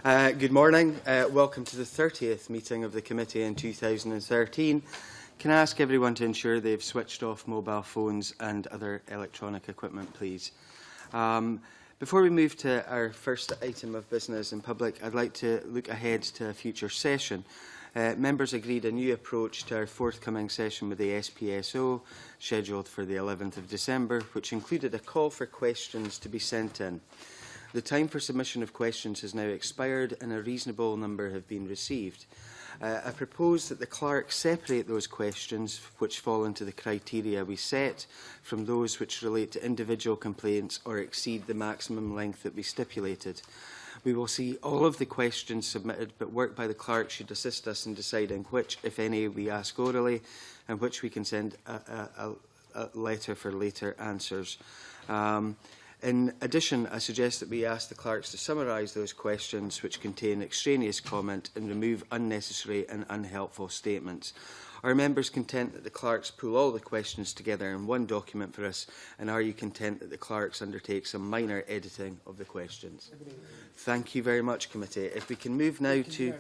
Good morning. Welcome to the 30th meeting of the committee in 2013. Can I ask everyone to ensure they've switched off mobile phones and other electronic equipment, please? Before we move to our first item of business in public, I'd like to look ahead to a future session. Members agreed a new approach to our forthcoming session with the SPSO, scheduled for the 11th of December, which included a call for questions to be sent in. The time for submission of questions has now expired and a reasonable number have been received. I propose that the clerk separate those questions which fall into the criteria we set from those which relate to individual complaints or exceed the maximum length that we stipulated. We will see all of the questions submitted, but work by the clerk should assist us in deciding which, if any, we ask orally and which we can send a letter for later answers. In addition, I suggest that we ask the clerks to summarise those questions which contain extraneous comment and remove unnecessary and unhelpful statements. Are members content that the clerks pull all the questions together in one document for us, and are you content that the clerks undertake some minor editing of the questions? Thank you very much, committee. If we can move now to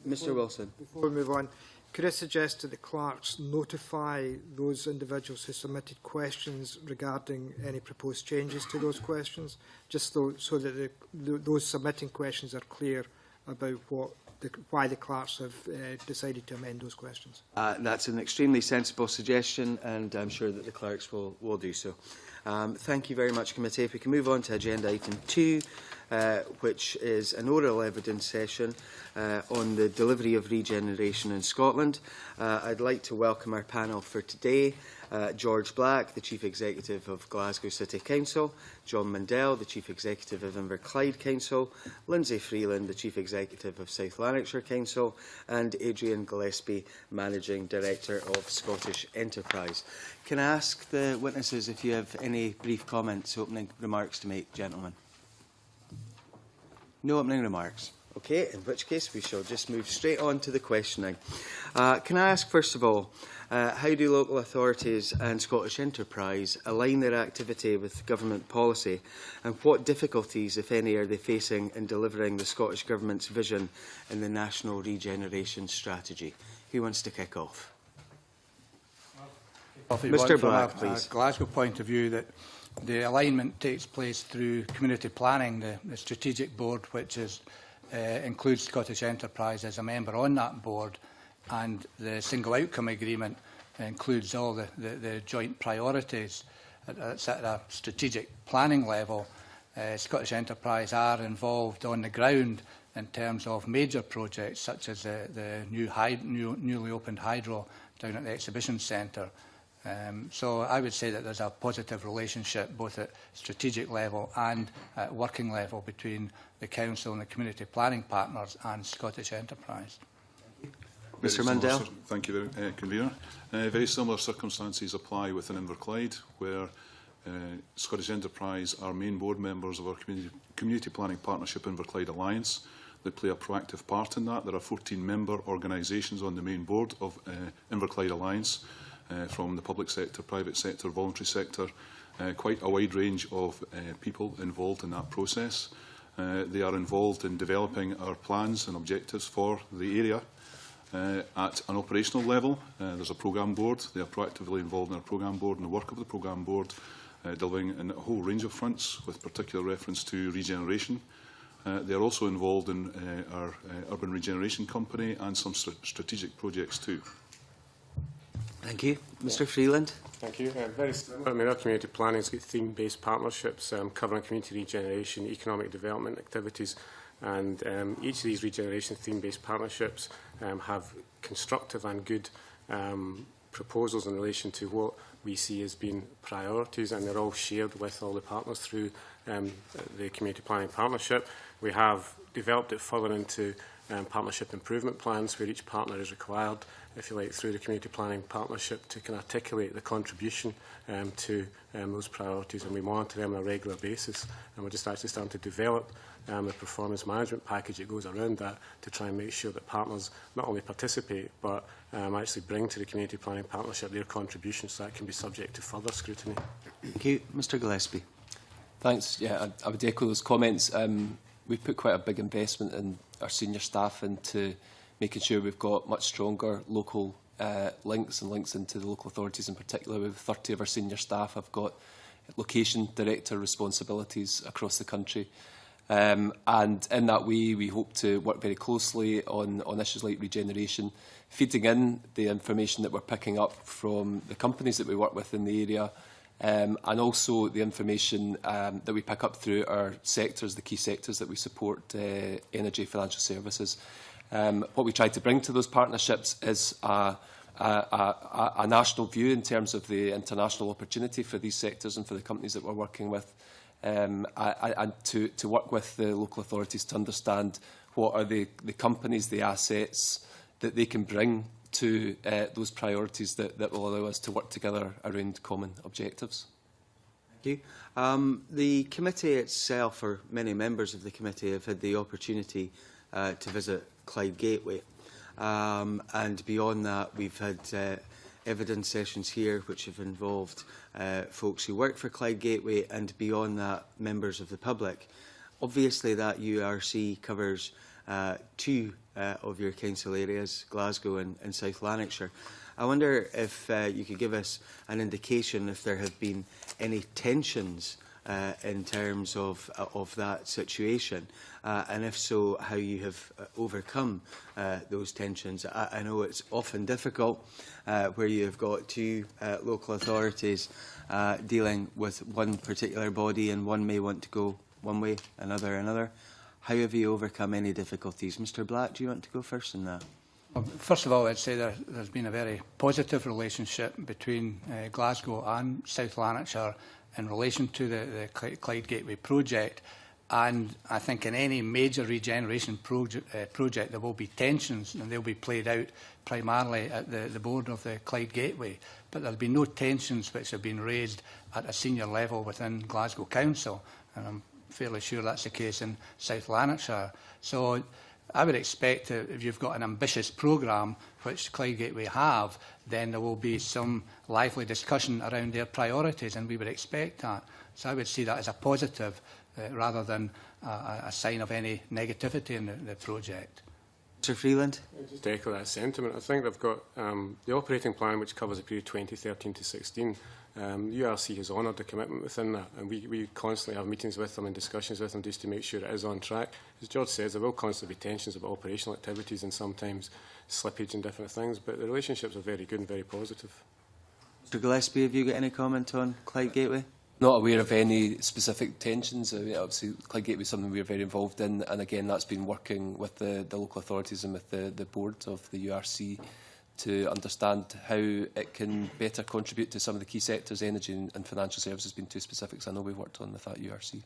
Mr Wilson. Before we move on, could I suggest that the clerks notify those individuals who submitted questions regarding any proposed changes to those questions, just so that those submitting questions are clear about why the clerks have decided to amend those questions? That's an extremely sensible suggestion, and I'm sure that the clerks will do so. Thank you very much, committee. If we can move on to agenda item 2, which is an oral evidence session on the delivery of regeneration in Scotland. I'd like to welcome our panel for today. George Black, the Chief Executive of Glasgow City Council, John Mundell, the Chief Executive of Inverclyde Council, Lindsay Freeland, the Chief Executive of South Lanarkshire Council, and Adrian Gillespie, Managing Director of Scottish Enterprise. Can I ask the witnesses if you have any brief comments, opening remarks to make, gentlemen? No opening remarks. Okay, in which case we shall just move straight on to the questioning. Can I ask, first of all, how do local authorities and Scottish Enterprise align their activity with government policy, and what difficulties, if any, are they facing in delivering the Scottish Government's vision in the National Regeneration Strategy? Who wants to kick off? Mr Black, please. From a Glasgow point of view, that the alignment takes place through community planning, the strategic board, which includes Scottish Enterprise as a member on that board, and the single outcome agreement includes all the joint priorities. At a strategic planning level, Scottish Enterprise are involved on the ground in terms of major projects such as the newly opened hydro down at the exhibition centre. So I would say that there's a positive relationship both at strategic level and at working level between the Council and the community planning partners and Scottish Enterprise. Mr Mundell. Thank you, Convener. Very similar circumstances apply within Inverclyde, where Scottish Enterprise are main board members of our community planning partnership Inverclyde Alliance. They play a proactive part in that. There are 14 member organisations on the main board of Inverclyde Alliance, from the public sector, private sector, voluntary sector, quite a wide range of people involved in that process. They are involved in developing our plans and objectives for the area. At an operational level, there's a programme board. They are proactively involved in our programme board and the work of the programme board, delivering in a whole range of fronts with particular reference to regeneration. They are also involved in our urban regeneration company and some strategic projects too. Thank you. Mr Freeland. Thank you. Very similar. I mean, our community planning has got theme-based partnerships covering community regeneration, economic development activities, and each of these regeneration theme-based partnerships have constructive and good proposals in relation to what we see as being priorities, and they're all shared with all the partners through the community planning partnership. We have developed it further into partnership improvement plans, where each partner is required, if you like, through the community planning partnership to can articulate the contribution to those priorities, and we monitor them on a regular basis. And we're just actually starting to develop the performance management package that goes around that to try and make sure that partners not only participate but actually bring to the community planning partnership their contributions, so that can be subject to further scrutiny. Thank you. Mr Gillespie. Thanks. Yeah, I would echo those comments. we've put quite a big investment in our senior staff into making sure we've got much stronger local links and links into the local authorities in particular. With 30 of our senior staff have got location director responsibilities across the country. And in that way, we hope to work very closely on issues like regeneration, feeding in the information that we're picking up from the companies that we work with in the area, and also the information that we pick up through our sectors, the key sectors that we support, energy, financial services. What we try to bring to those partnerships is a national view in terms of the international opportunity for these sectors and for the companies that we're working with, and to work with the local authorities to understand what are the companies, the assets that they can bring to those priorities that will allow us to work together around common objectives. Thank you. The committee itself, or many members of the committee, have had the opportunity to visit Clyde Gateway. And beyond that, we've had evidence sessions here which have involved folks who work for Clyde Gateway, and beyond that, members of the public. Obviously, that URC covers two of your council areas, Glasgow and South Lanarkshire. I wonder if you could give us an indication if there have been any tensions in terms of that situation, and if so, how you have overcome those tensions. I know it's often difficult where you have got two local authorities dealing with one particular body, and one may want to go one way, another. How have you overcome any difficulties? Mr Black, do you want to go first in that? Well, first of all, I'd say there's been a very positive relationship between Glasgow and South Lanarkshire in relation to the Clyde Gateway project. And I think in any major regeneration project there will be tensions, and they'll be played out primarily at the board of the Clyde Gateway. But there'll be no tensions which have been raised at a senior level within Glasgow Council. And I'm fairly sure that's the case in South Lanarkshire. So I would expect that if you've got an ambitious programme, which Clyde Gateway have, then there will be some lively discussion around their priorities, and we would expect that. So I would see that as a positive rather than a sign of any negativity in the project. Mr Freeland? Just to echo that sentiment, I think they've got the operating plan, which covers the period 2013 to 16. The URC has honoured the commitment within that, and we constantly have meetings with them and discussions with them just to make sure it is on track. As George says, there will constantly be tensions about operational activities and sometimes slippage and different things, but the relationships are very good and very positive. Mr Gillespie, have you got any comment on Clyde Gateway? Not aware of any specific tensions. Obviously, Clyde Gateway is something we are very involved in, and again, that's been working with the local authorities and with the board of the URC to understand how it can better contribute to some of the key sectors, energy and financial services being two specifics I know we've worked on with that URC.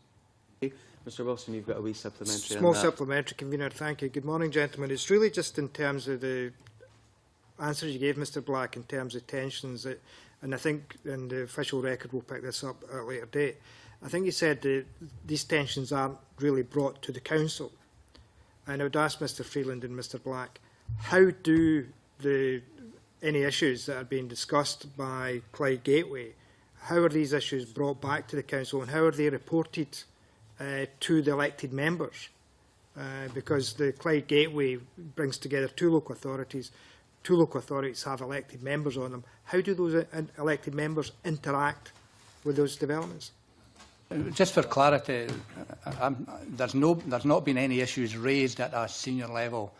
Okay. Mr Wilson, you've got a wee supplementary. Small supplementary, Convener. Thank you. Good morning, gentlemen. It's really just in terms of the answers you gave, Mr Black, in terms of tensions, and I think in the official record we'll pick this up at a later date. I think you said that these tensions aren't really brought to the Council. And I would ask Mr Freeland and Mr Black, how do any issues that are being discussed by Clyde Gateway, how are these issues brought back to the Council, and how are they reported to the elected members? Because the Clyde Gateway brings together two local authorities. Two local authorities have elected members on them. How do those elected members interact with those developments? Just for clarity, there's not been any issues raised at a senior level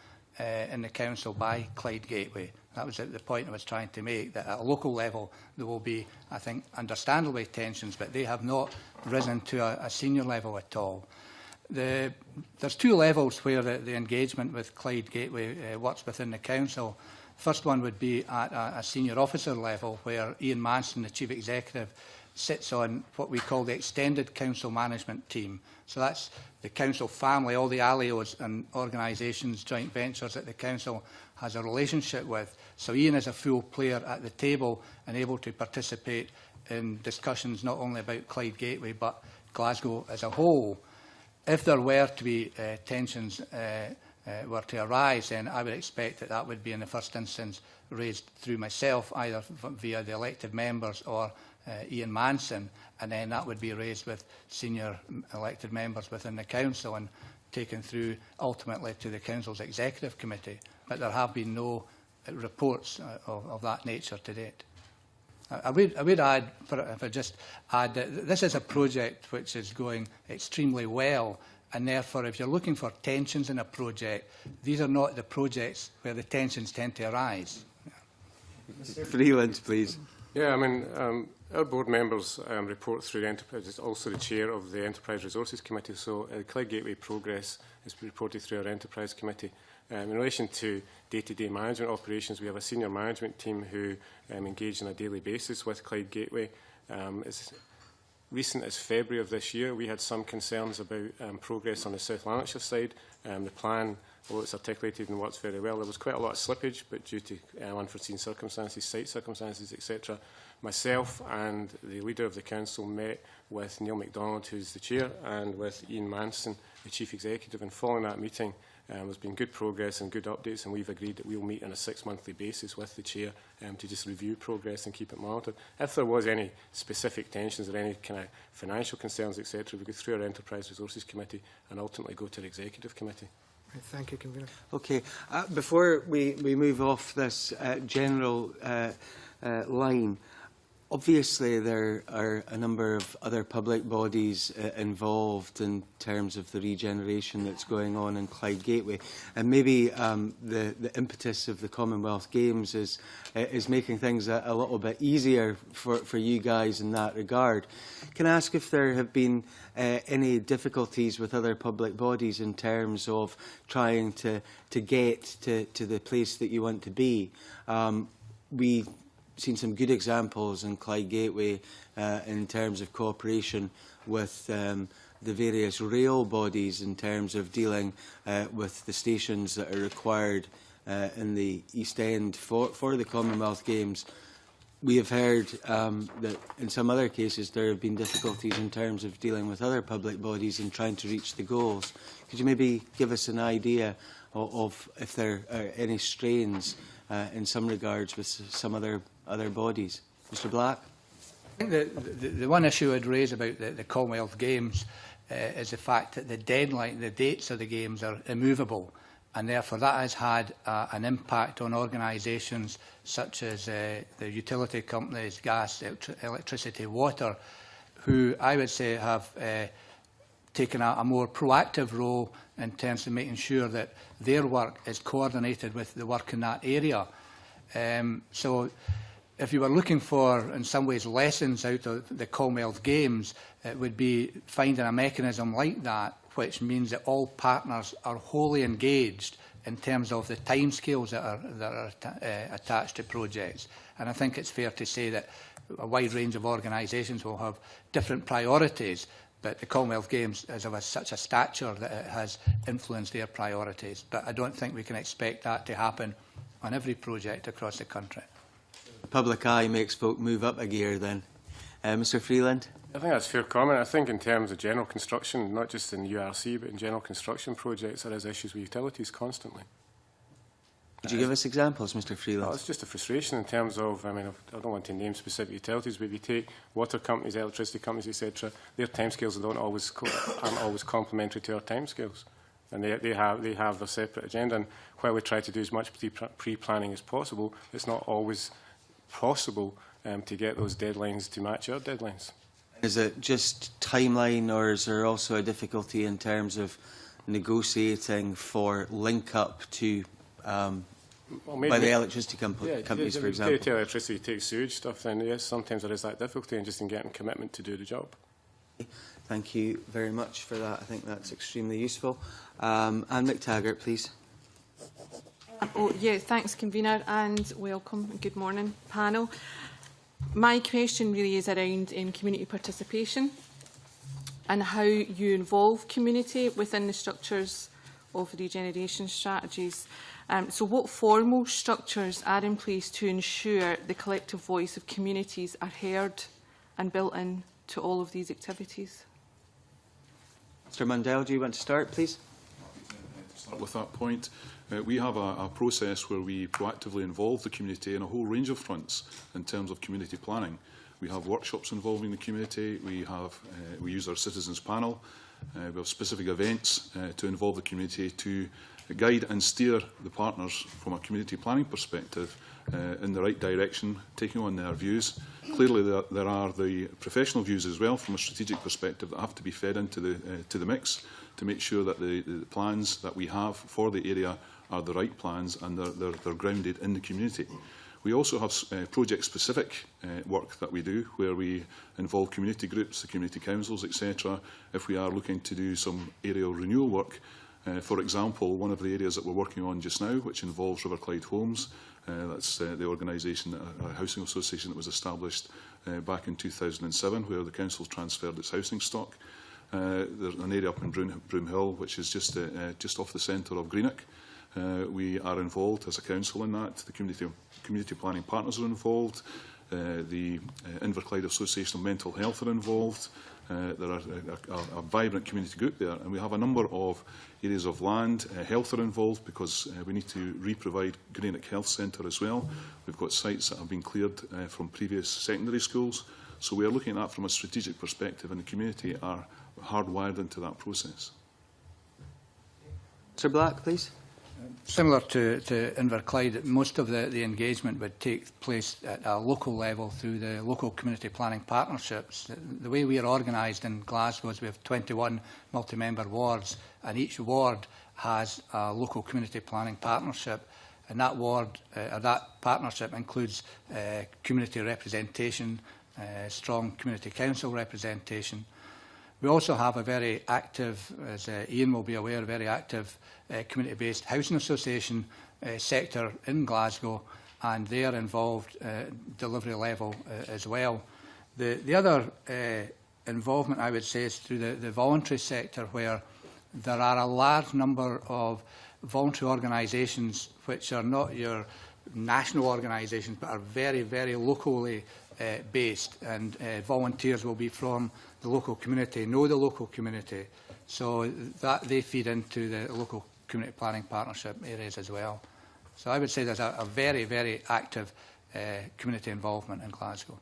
in the Council by Clyde Gateway. That was the point I was trying to make, that at a local level there will be, I think, understandably tensions, but they have not risen to a senior level at all. There's two levels where the engagement with Clyde Gateway works within the Council. First one would be at a senior officer level, where Ian Manson, the Chief Executive, sits on what we call the Extended Council Management Team. So that's the Council family, all the ALIOs and organisations, joint ventures that the Council has a relationship with. So Ian is a full player at the table and able to participate in discussions not only about Clyde Gateway but Glasgow as a whole. If there were to be tensions were to arise, then I would expect that would be in the first instance raised through myself, either via the elected members or Ian Manson, and then that would be raised with senior elected members within the Council. And taken through ultimately to the Council's Executive Committee, but there have been no reports of that nature to date. I would add, if I just add, that this is a project which is going extremely well, and therefore if you're looking for tensions in a project, these are not the projects where the tensions tend to arise. Mr Freeland, please. Yeah, I mean, our board members report through Enterprise, is also the chair of the Enterprise Resources Committee, so Clyde Gateway progress is reported through our Enterprise Committee. In relation to day-to-day management operations, we have a senior management team who engage on a daily basis with Clyde Gateway. As recent as February of this year, we had some concerns about progress on the South Lanarkshire side. The plan, although it's articulated and works very well, there was quite a lot of slippage, but due to unforeseen circumstances, site circumstances, etc., myself and the leader of the council met with Neil MacDonald, who's the chair, and with Ian Manson, the chief executive, and following that meeting, there's been good progress and good updates, and we've agreed that we'll meet on a 6-monthly basis with the chair to just review progress and keep it monitored. If there was any specific tensions or any kind of financial concerns, etc., we go through our Enterprise Resources Committee and ultimately go to the Executive Committee. Thank you, Convener. Okay. Before we move off this general line, obviously there are a number of other public bodies involved in terms of the regeneration that's going on in Clyde Gateway, and maybe the impetus of the Commonwealth Games is making things a little bit easier for you guys in that regard. Can I ask if there have been any difficulties with other public bodies in terms of trying to get to the place that you want to be? We've seen some good examples in Clyde Gateway in terms of cooperation with the various rail bodies in terms of dealing with the stations that are required in the East End for the Commonwealth Games. We have heard that in some other cases there have been difficulties in terms of dealing with other public bodies and trying to reach the goals. Could you maybe give us an idea of if there are any strains in some regards with some other bodies? Mr Black? I think the one issue I'd raise about the Commonwealth Games is the fact that the deadline, the dates of the Games are immovable, and therefore that has had an impact on organisations such as the utility companies, gas, electricity, water, who I would say have taken a more proactive role in terms of making sure that their work is coordinated with the work in that area. So if you were looking for, in some ways, lessons out of the Commonwealth Games, it would be finding a mechanism like that, which means that all partners are wholly engaged in terms of the timescales that are attached to projects. And I think it's fair to say that a wide range of organisations will have different priorities, but the Commonwealth Games is of such a stature that it has influenced their priorities. But I don't think we can expect that to happen on every project across the country. The public eye makes folk move up a gear then. Mr Freeland? I think that's a fair comment. I think in terms of general construction, not just in URC, but in general construction projects, there is issues with utilities constantly. Could you give us examples, Mr Freeland? Well, it's just a frustration in terms of, I mean, I don't want to name specific utilities, but if you take water companies, electricity companies, etc., their timescales aren't always complementary to our timescales. And they have their separate agenda. And while we try to do as much pre-planning as possible, it's not always possible to get those deadlines to match our deadlines. Is it just timeline, or is there also a difficulty in terms of negotiating for link-up to by the electricity companies, for example? If electricity takes sewage stuff, then yes, sometimes there is that difficulty in just in getting commitment to do the job. Thank you very much for that. I think that's extremely useful. Anne McTaggart, please. Thanks, Convener, and welcome. Good morning, panel. My question really is around community participation and how you involve community within the structures of regeneration strategies. So what formal structures are in place to ensure the collective voice of communities are heard and built in to all of these activities? Mr Mundell, do you want to start, please? Start with that point. We have a process where we proactively involve the community in a whole range of fronts in terms of community planning. We have workshops involving the community. We use our citizens panel. We have specific events to involve the community to guide and steer the partners from a community planning perspective in the right direction, taking on their views. Clearly, there are the professional views as well from a strategic perspective that have to be fed into the mix to make sure that the plans that we have for the area are the right plans and they're grounded in the community. We also have project-specific work that we do, where we involve community groups, the community councils, etc. If we are looking to do some aerial renewal work, for example, one of the areas that we're working on just now, which involves River Clyde Homes, that's the organisation, a housing association that was established back in 2007, where the council transferred its housing stock. There's an area up in Broom Hill, which is just off the centre of Greenock. We are involved as a council in that. The community planning partners are involved. The Inverclyde Association of Mental Health are involved. There are a vibrant community group there, and we have a number of areas of land. Health are involved because we need to re-provide Greenock Health Centre as well. We've got sites that have been cleared from previous secondary schools. So we are looking at that from a strategic perspective, and the community are hardwired into that process. Sir Black, please. Similar to Inverclyde, most of the engagement would take place at a local level through the local community planning partnerships. The way we are organised in Glasgow is we have 21 multi-member wards, and each ward has a local community planning partnership. And that ward, that partnership includes community representation, strong community council representation. We also have a very active, as Ian will be aware, very active community-based housing association sector in Glasgow, and they are involved delivery level as well. The other involvement, I would say, is through the voluntary sector, where there are a large number of voluntary organisations which are not your national organisations but are very, very locally based, and volunteers will be from the local community, know the local community, so that they feed into the local community planning partnership areas as well. So I would say there's a very, very active community involvement in Glasgow.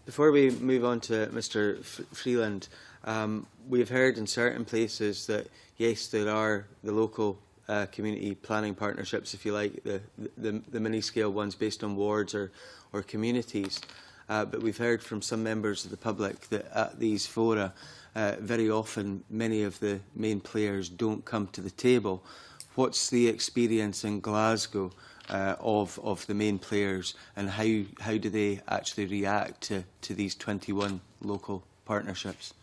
Before we move on to Mr. Freeland, we have heard in certain places that yes, there are the local community planning partnerships, if you like, the mini-scale ones based on wards or communities. But we've heard from some members of the public that at these fora, very often many of the main players don't come to the table. What's the experience in Glasgow of the main players, and how do they actually react to these 21 local partnerships?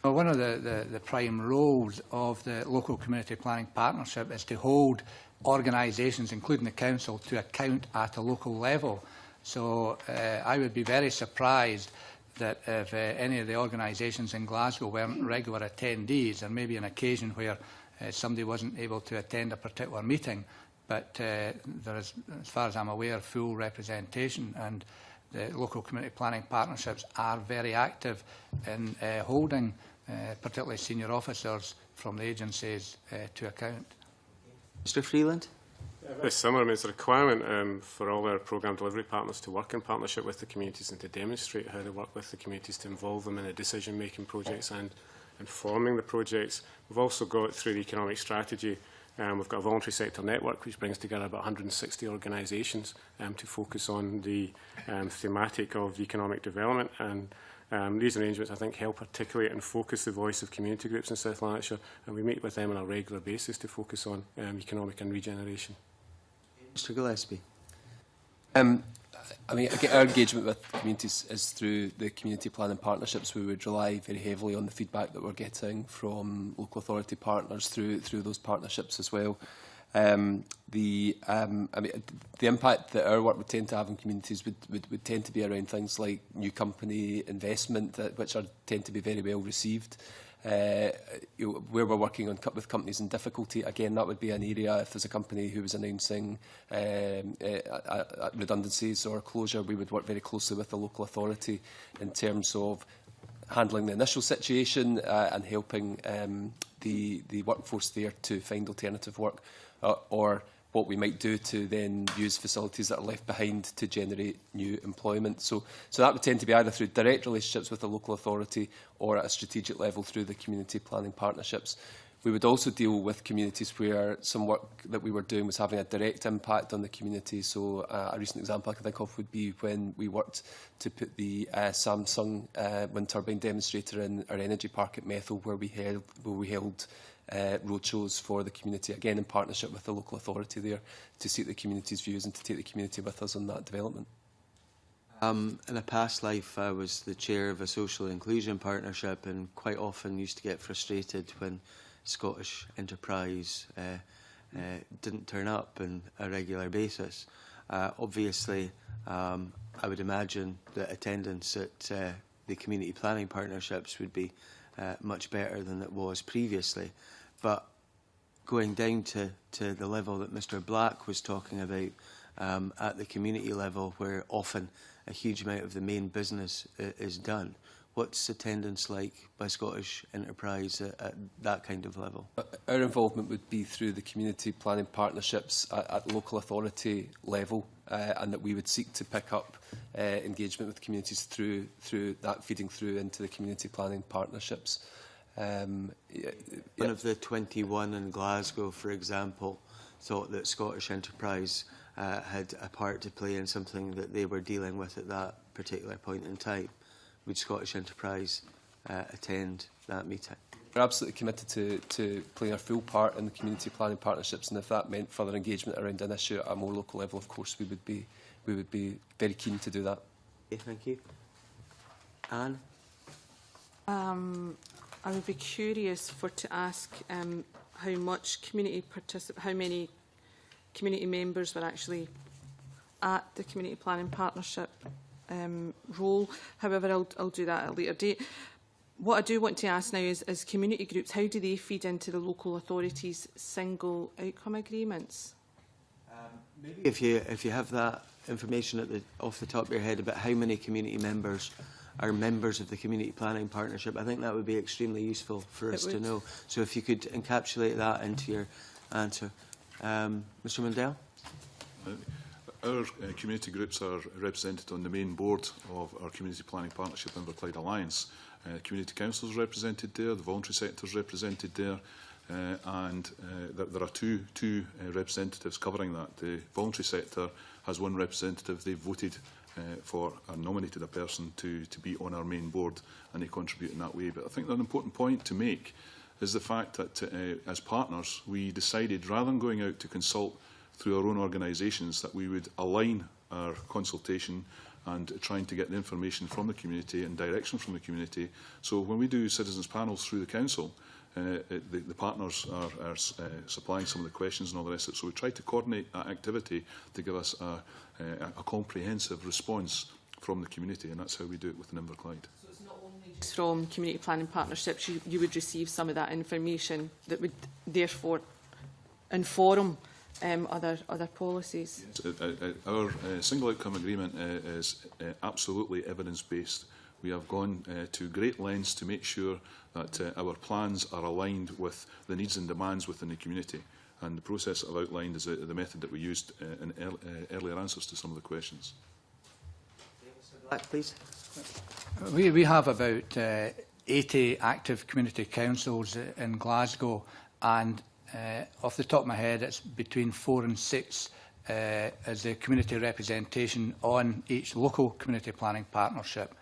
Well, one of the prime roles of the local community planning partnership is to hold organisations, including the council, to account at a local level. So I would be very surprised that if any of the organisations in Glasgow weren't regular attendees, and maybe an occasion where somebody wasn't able to attend a particular meeting, but there is, as far as I'm aware, full representation, and the local community planning partnerships are very active in holding particularly senior officers from the agencies to account. Mr. Freeland? Very similar. I mean, it's a requirement for all our programme delivery partners to work in partnership with the communities and to demonstrate how they work with the communities, to involve them in the decision-making projects and forming the projects. We've also got, through the economic strategy, we've got a voluntary sector network which brings together about 160 organisations to focus on the thematic of economic development. And these arrangements, I think, help articulate and focus the voice of community groups in South Lanarkshire, and we meet with them on a regular basis to focus on economic and regeneration. Mr. Gillespie. I mean, our engagement with communities is through the community planning partnerships. We would rely very heavily on the feedback that we're getting from local authority partners through those partnerships as well. I mean, the impact that our work would tend to have in communities would tend to be around things like new company investment, which tend to be very well received. Where we're working on with companies in difficulty, again, that would be an area. If there's a company who was announcing redundancies or closure, we would work very closely with the local authority in terms of handling the initial situation and helping the workforce there to find alternative work, or what we might do to then use facilities that are left behind to generate new employment. So that would tend to be either through direct relationships with the local authority or at a strategic level through the community planning partnerships. We would also deal with communities where some work that we were doing was having a direct impact on the community. So a recent example I can think of would be when we worked to put the Samsung wind turbine demonstrator in our energy park at Methil, where we held roadshows for the community, again in partnership with the local authority there, to seek the community's views and to take the community with us on that development. In a past life, I was the chair of a social inclusion partnership, and quite often used to get frustrated when Scottish Enterprise didn't turn up on a regular basis. Obviously, I would imagine that attendance at the community planning partnerships would be much better than it was previously. But going down to the level that Mr Black was talking about, at the community level, where often a huge amount of the main business is done, what's attendance like by Scottish Enterprise at that kind of level? Our involvement would be through the community planning partnerships at local authority level, and that we would seek to pick up engagement with communities through that feeding through into the community planning partnerships. One of the 21 in Glasgow, for example, thought that Scottish Enterprise had a part to play in something that they were dealing with at that particular point in time. Would Scottish Enterprise attend that meeting? We're absolutely committed to playing our full part in the community planning partnerships, and if that meant further engagement around an issue at a more local level, of course we would be very keen to do that. Okay, thank you. Anne? I would be curious to ask how many community members were actually at the community planning partnership role. However, I'll do that at a later date. What I do want to ask now is community groups, how do they feed into the local authorities' single outcome agreements? Maybe if you have that information off the top of your head about how many community members are members of the community planning partnership, I think that would be extremely useful for us to know. So if you could encapsulate that into your answer. Mr Mundell? Our community groups are represented on the main board of our Community Planning Partnership Inverclyde Alliance. Community councils represented there, the voluntary sector is represented there, and there are two representatives covering that. The voluntary sector has one representative. They voted for and nominated a person to be on our main board, and they contribute in that way. But I think an important point to make is the fact that as partners, we decided, rather than going out to consult through our own organisations, that we would align our consultation and trying to get the information from the community and direction from the community. So when we do citizens panels through the council, the partners are supplying some of the questions and all the rest of it. So we try to coordinate that activity to give us a comprehensive response from the community, and that's how we do it within Inverclyde. So it's not only just from community planning partnerships, you would receive some of that information that would therefore inform other policies? Yes, our single outcome agreement is absolutely evidence-based. We have gone to great lengths to make sure that our plans are aligned with the needs and demands within the community. And the process I've outlined is the method that we used in earlier answers to some of the questions. Mr Black, please. We have about 80 active community councils in Glasgow, and off the top of my head, it's between 4 and 6 as the community representation on each local community planning partnership.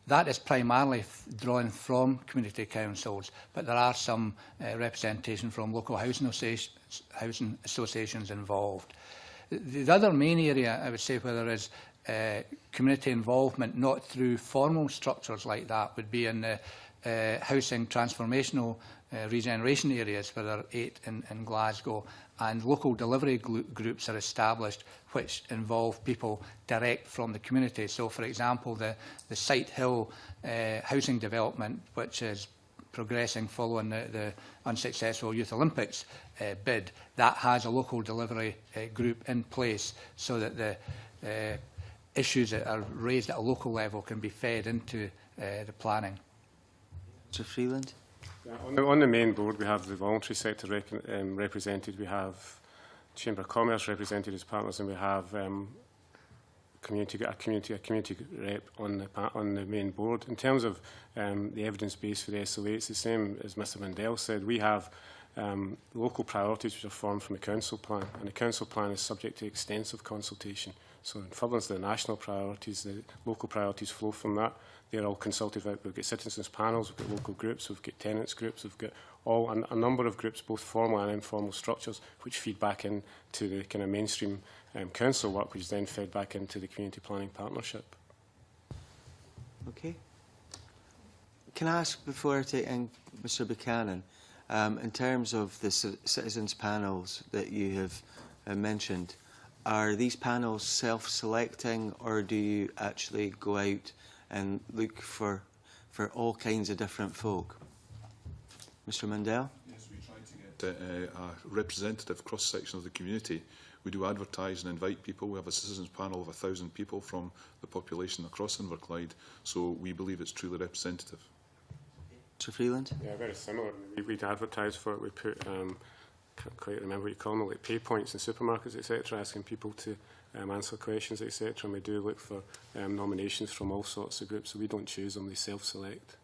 That is primarily drawn from community councils, but there are some representation from local housing associations involved. The other main area, I would say, where there is community involvement, not through formal structures like that, would be in the housing transformational regeneration areas, where there are 8 in Glasgow, and local delivery groups are established which involve people direct from the community. So, for example, the Sight Hill housing development, which is progressing following the unsuccessful Youth Olympics bid, that has a local delivery group in place so that the issues that are raised at a local level can be fed into the planning. Mr Freeland? On the main board, we have the voluntary sector represented. We have Chamber of Commerce represented as partners, and we have a community rep on the main board. In terms of the evidence base for the SLA, it's the same as Mr Mandel said. We have local priorities which are formed from the council plan, and the council plan is subject to extensive consultation. So in furtherance to the national priorities, the local priorities flow from that. They're all consulted about. We've got citizens panels, we've got local groups, we've got tenants groups, we've got a number of groups, both formal and informal structures, which feed back into the kind of mainstream council work, which is then fed back into the community planning partnership. Okay. Can I ask, before I take in Mr Buchanan, in terms of the citizens panels that you have mentioned, are these panels self-selecting, or do you actually go out and look for all kinds of different folk? Mr Mandel? Yes, we try to get a representative cross-section of the community. We do advertise and invite people. We have a citizens panel of 1,000 people from the population across Inverclyde, so we believe it's truly representative. Mr Freeland? Yeah, very similar. We'd advertise for it. We put, can't quite remember what you call them, like pay points in supermarkets, etc., asking people to answer questions, etc. And we do look for nominations from all sorts of groups, so we don't choose them, they self-select.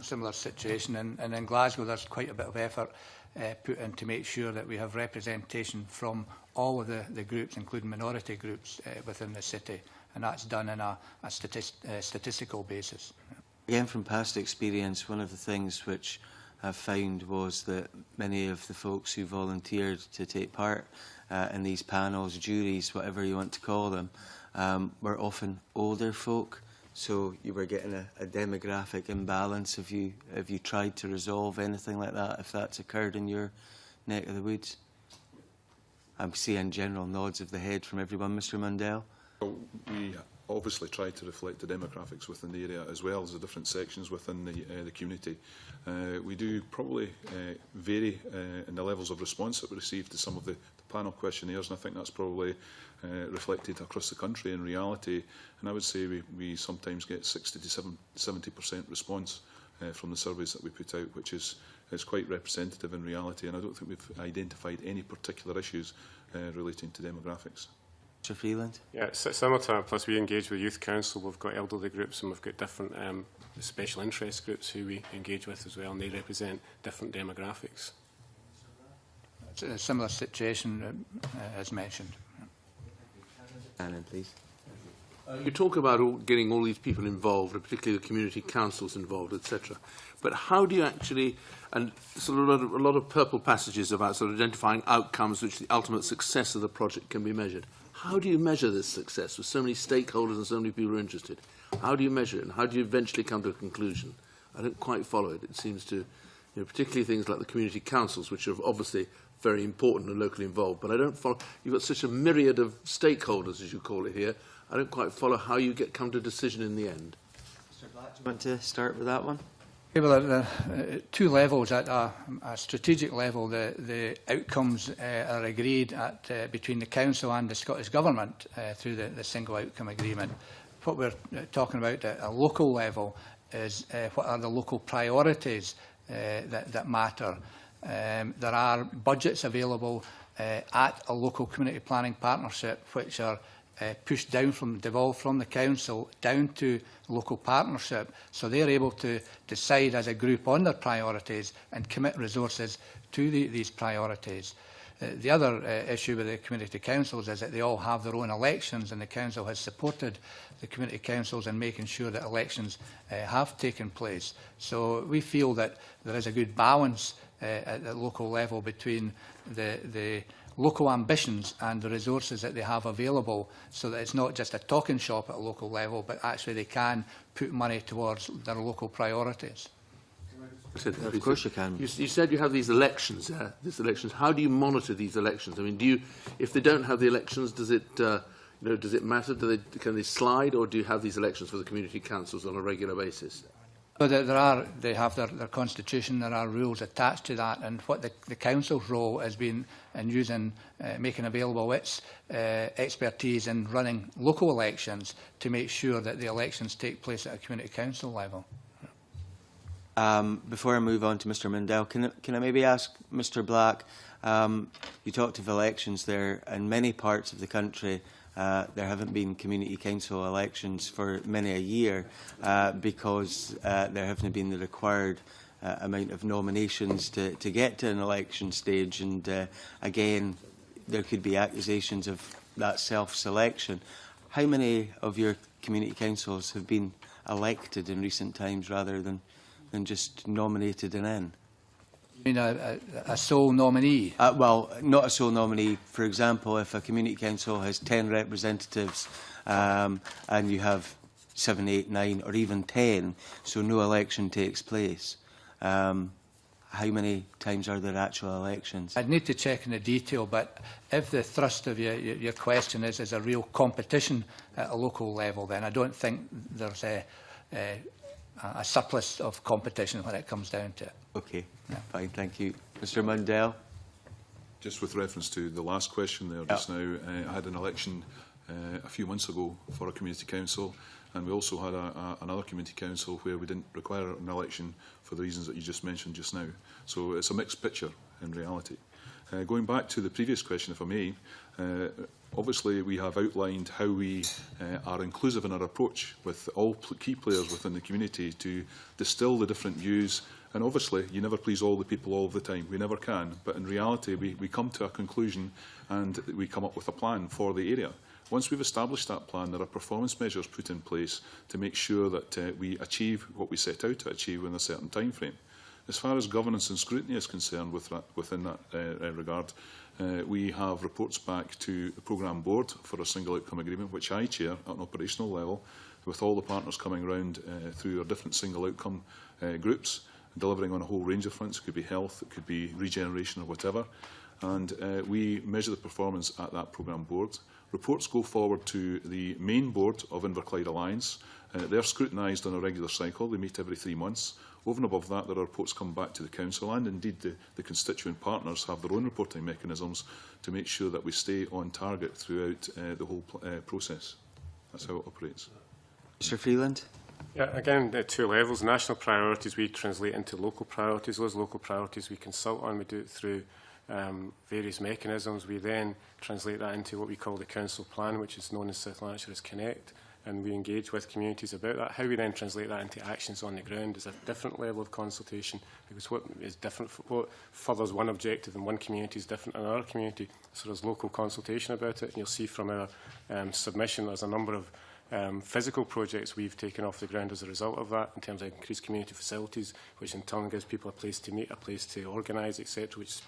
Similar situation, and in Glasgow there's quite a bit of effort put in to make sure that we have representation from all of the groups, including minority groups within the city, and that's done in a statistical basis. Again, from past experience, one of the things which I've found was that many of the folks who volunteered to take part in these panels, juries, whatever you want to call them, were often older folk. So you were getting a demographic imbalance. Have you tried to resolve anything like that, if that's occurred in your neck of the woods? I'm seeing general nods of the head from everyone. Mr Mundell? Well, we obviously try to reflect the demographics within the area as well as the different sections within the community. We do probably vary in the levels of response that we receive to some of the panel questionnaires, and I think that's probably reflected across the country in reality. And I would say we sometimes get 60 to 70% response from the surveys that we put out, which is quite representative in reality, and I don't think we've identified any particular issues relating to demographics. Mr Freeland? Yeah, similar to that, plus we engage with Youth Council, we've got elderly groups and we've got different special interest groups who we engage with as well, and they represent different demographics. It's a similar situation as mentioned. Annan, please. You talk about getting all these people involved, and particularly the community councils involved, etc. But how do you actually, and sort of a lot of purple passages about sort of identifying outcomes which the ultimate success of the project can be measured. How do you measure this success with so many stakeholders and so many people who are interested? How do you measure it, and how do you eventually come to a conclusion? I don't quite follow it. It seems to, particularly things like the community councils, which are obviously very important and locally involved, but I don't follow. You've got such a myriad of stakeholders, as you call it here. I don't quite follow how you come to a decision in the end. Mr Black, do you want to start with that one? Okay, well, at two levels. At a strategic level, the outcomes are agreed at between the Council and the Scottish Government through the single outcome agreement. What we're talking about at a local level is what are the local priorities that matter. There are budgets available at a local community planning partnership which are pushed down devolved from the council down to local partnership, so they're able to decide as a group on their priorities and commit resources to these priorities. The other issue with the community councils is that they all have their own elections, and the council has supported the community councils in making sure that elections have taken place. So we feel that there is a good balance at the local level between the local ambitions and the resources that they have available, so that it's not just a talking shop at a local level, but actually they can put money towards their local priorities. Of course you can. You said you have these elections. How do you monitor these elections? I mean, if they don't have the elections, does it matter? Can they slide, or do you have these elections for the community councils on a regular basis? So they have their constitution. There are rules attached to that, and what the council's role has been in using, making available its expertise in running local elections to make sure that the elections take place at a community council level. Before I move on to Mr Mundell, can I maybe ask Mr Black, You talked of elections there. In many parts of the country, there haven't been community council elections for many a year because there haven't been the required amount of nominations to get to an election stage. And again, there could be accusations of that self-selection. How many of your community councils have been elected in recent times rather than just nominated and in? You mean a sole nominee? Well, not a sole nominee. For example, if a community council has 10 representatives and you have 7, 8, 9 or even 10, so no election takes place, how many times are there actual elections? I'd need to check in the detail, but if the thrust of your question is a real competition at a local level, then I don't think there's a surplus of competition when it comes down to it. Okay, yeah. Fine, thank you. Mr Mundell? Just with reference to the last question there just now, I had an election a few months ago for a community council, and we also had another community council where we didn't require an election for the reasons that you just mentioned just now. So it's a mixed picture in reality. Going back to the previous question, if I may, obviously we have outlined how we are inclusive in our approach with all key players within the community to distill the different views. And obviously, you never please all the people all the time. We never can. But in reality, we come to a conclusion and we come up with a plan for the area. Once we've established that plan, there are performance measures put in place to make sure that we achieve what we set out to achieve in a certain time frame. As far as governance and scrutiny is concerned within that regard, we have reports back to the programme board for a single outcome agreement, which I chair at an operational level, with all the partners coming around through our different single outcome groups, delivering on a whole range of fronts. It could be health, it could be regeneration or whatever. And we measure the performance at that programme board. Reports go forward to the main board of Inverclyde Alliance. They're scrutinised on a regular cycle. They meet every 3 months. Over and above that, there are reports come back to the council, and indeed the constituent partners have their own reporting mechanisms to make sure that we stay on target throughout the whole process. That's how it operates. Mr Freeland? Yeah, again, at 2 levels. National priorities we translate into local priorities. Those local priorities we consult on. We do it through various mechanisms. We then translate that into what we call the council plan, which is known as South Lanarkshire as Connect, and we engage with communities about that. How we then translate that into actions on the ground is a different level of consultation, because what is different, what furthers one objective in one community is different in another community. So there's local consultation about it, and you'll see from our submission there's a number of physical projects we've taken off the ground as a result of that, in terms of increased community facilities, which in turn gives people a place to meet, a place to organise, etc., which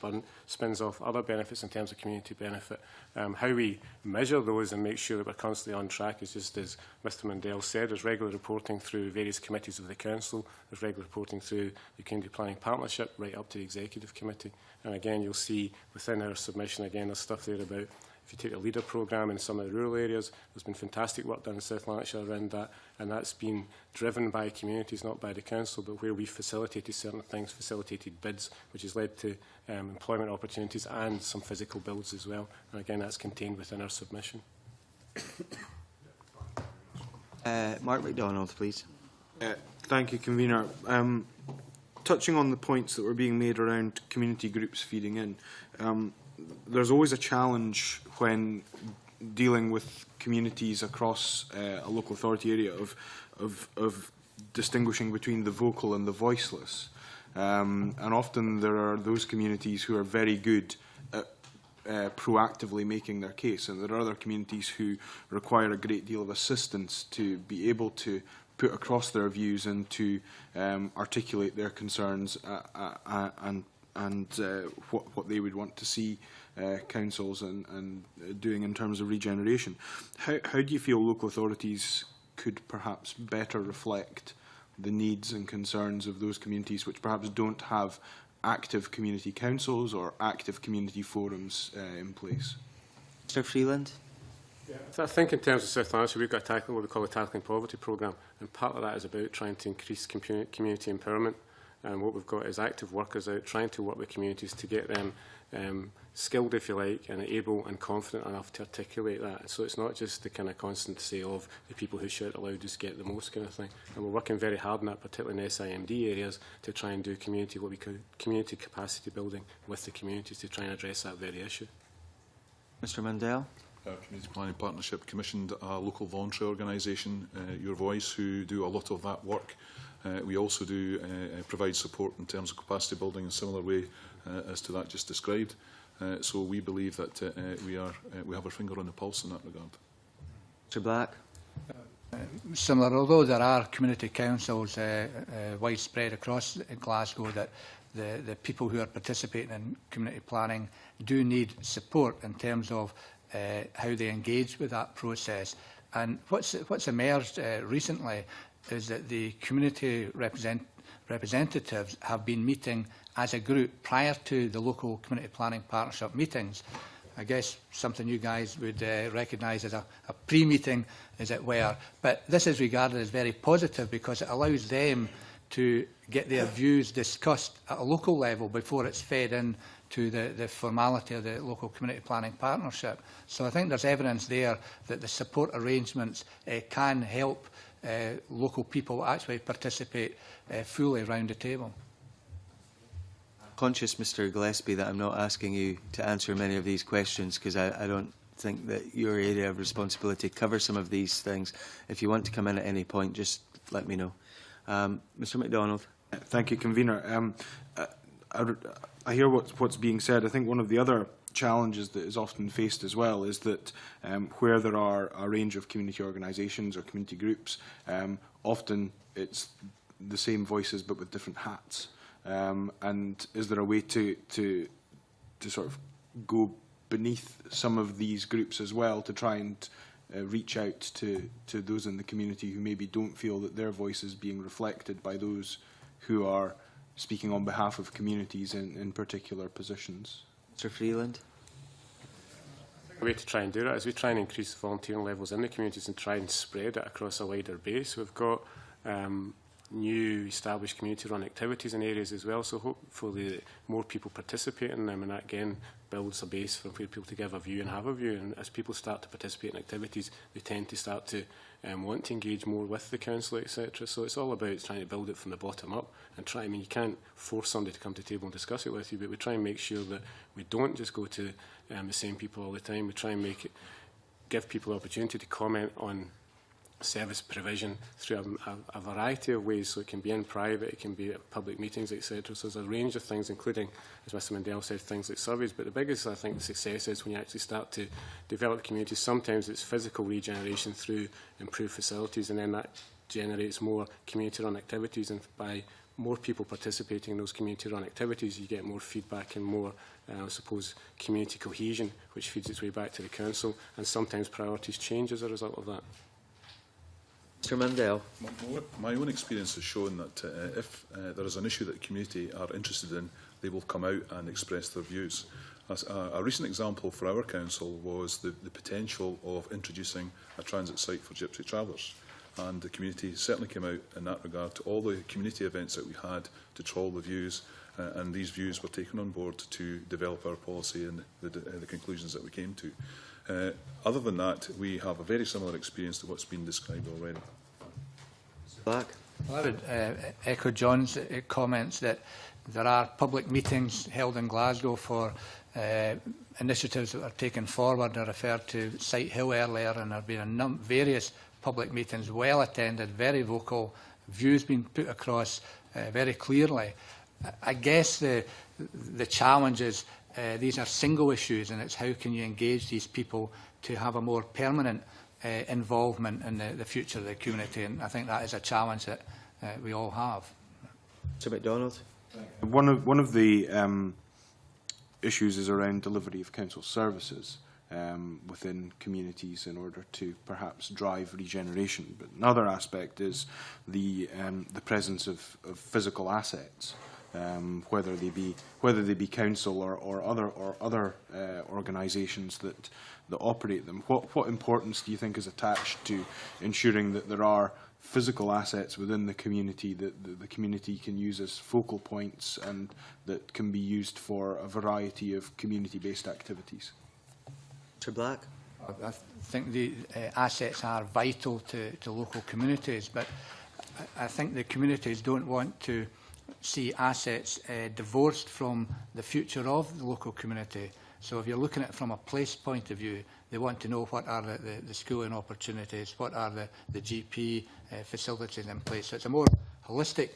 spins off other benefits in terms of community benefit. How we measure those and make sure that we're constantly on track is just as Mr Mundell said. There's regular reporting through various committees of the council, there's regular reporting through the Community Planning Partnership, right up to the Executive Committee. And again, you'll see within our submission, again, there's stuff there about, if you take a leader programme in some of the rural areas, there's been fantastic work done in South Lanarkshire around that, and that's been driven by communities, not by the council, but where we facilitated certain things, facilitated bids, which has led to employment opportunities and some physical builds as well. And again, that's contained within our submission. Mark MacDonald, please. Thank you, Convener. Touching on the points that were being made around community groups feeding in, there's always a challenge when dealing with communities across a local authority area of distinguishing between the vocal and the voiceless. And often there are those communities who are very good at proactively making their case, and there are other communities who require a great deal of assistance to be able to put across their views and to articulate their concerns and what they would want to see councils and doing in terms of regeneration. How do you feel local authorities could perhaps better reflect the needs and concerns of those communities which perhaps don't have active community councils or active community forums in place? Mr Freeland? Yeah, I think in terms of South Lanarkshire, we've got what we call a Tackling Poverty programme, and part of that is about trying to increase community empowerment. And what we've got is active workers out trying to work with communities to get them skilled, if you like, and able and confident enough to articulate that. So it's not just the kind of constant say of the people who shout aloud just get the most kind of thing. And we're working very hard on that, particularly in SIMD areas, to try and do what we call community capacity building with the communities to try and address that very issue. Mr Mandel. Our Community Planning Partnership commissioned a local voluntary organisation, Your Voice, who do a lot of that work. We also do provide support in terms of capacity building in a similar way as to that just described. So we believe that we have our finger on the pulse in that regard. Mr Black. Similar, although there are community councils widespread across Glasgow, that the people who are participating in community planning do need support in terms of how they engage with that process. And what's emerged recently is that the community representatives have been meeting as a group prior to the local community planning partnership meetings. I guess something you guys would recognise as a pre-meeting, as it were. But this is regarded as very positive because it allows them to get their views discussed at a local level before it's fed in to the formality of the local community planning partnership. So I think there's evidence there that the support arrangements can help local people actually participate fully around the table. Conscious, Mr Gillespie, that I'm not asking you to answer many of these questions because I don't think that your area of responsibility covers some of these things. If you want to come in at any point, just let me know. Mr MacDonald. Thank you, Convener. I hear what's being said. I think one of the other challenges that is often faced as well is that where there are a range of community organisations or community groups, often it's the same voices but with different hats. And is there a way to sort of go beneath some of these groups as well to try and reach out to those in the community who maybe don't feel that their voice is being reflected by those who are speaking on behalf of communities in particular positions? Mr Freeland. The way to try and do that is we try and increase the volunteering levels in the communities and try and spread it across a wider base. We've got new established community-run activities in areas as well, so hopefully more people participate in them, and that again builds a base for people to give a view and have a view. And as people start to participate in activities, they tend to start to want to engage more with the council, etc. So it's all about trying to build it from the bottom up and try. I mean, you can't force somebody to come to the table and discuss it with you, but we try and make sure that we don't just go to the same people all the time. We try and give people the opportunity to comment on service provision through a variety of ways. So it can be in private, it can be at public meetings, etc. So there's a range of things, including, as Mr Mandel said, things like surveys. But the biggest, I think, success is when you actually start to develop communities. Sometimes it's physical regeneration through improved facilities, and then that generates more community-run activities. And by more people participating in those community-run activities, you get more feedback and more, I suppose, community cohesion, which feeds its way back to the council. And sometimes priorities change as a result of that. Mr Mandel. My own experience has shown that if there is an issue that the community are interested in, they will come out and express their views. A recent example for our council was the potential of introducing a transit site for gypsy travellers. And the community certainly came out in that regard to all the community events that we had to trawl the views, and these views were taken on board to develop our policy and the conclusions that we came to. Other than that, we have a very similar experience to what's been described already. Black. Well, I would echo John's comments that there are public meetings held in Glasgow for initiatives that are taken forward. I referred to Sight Hill earlier, and there have been various public meetings, well attended, very vocal, views being put across very clearly. I guess the challenge is these are single issues, and it's how can you engage these people to have a more permanent involvement in the future of the community, and I think that is a challenge that we all have. Mr MacDonald. One of the issues is around delivery of council services within communities in order to perhaps drive regeneration. But another aspect is the presence of physical assets. Whether they be council or other organisations that operate them. What importance do you think is attached to ensuring that there are physical assets within the community that the community can use as focal points and that can be used for a variety of community-based activities. Mr. Black. I think the assets are vital to local communities, but I think the communities don't want to see assets divorced from the future of the local community. So if you're looking at it from a place point of view, they want to know what are the schooling opportunities, what are the GP facilities in place. So it's a more holistic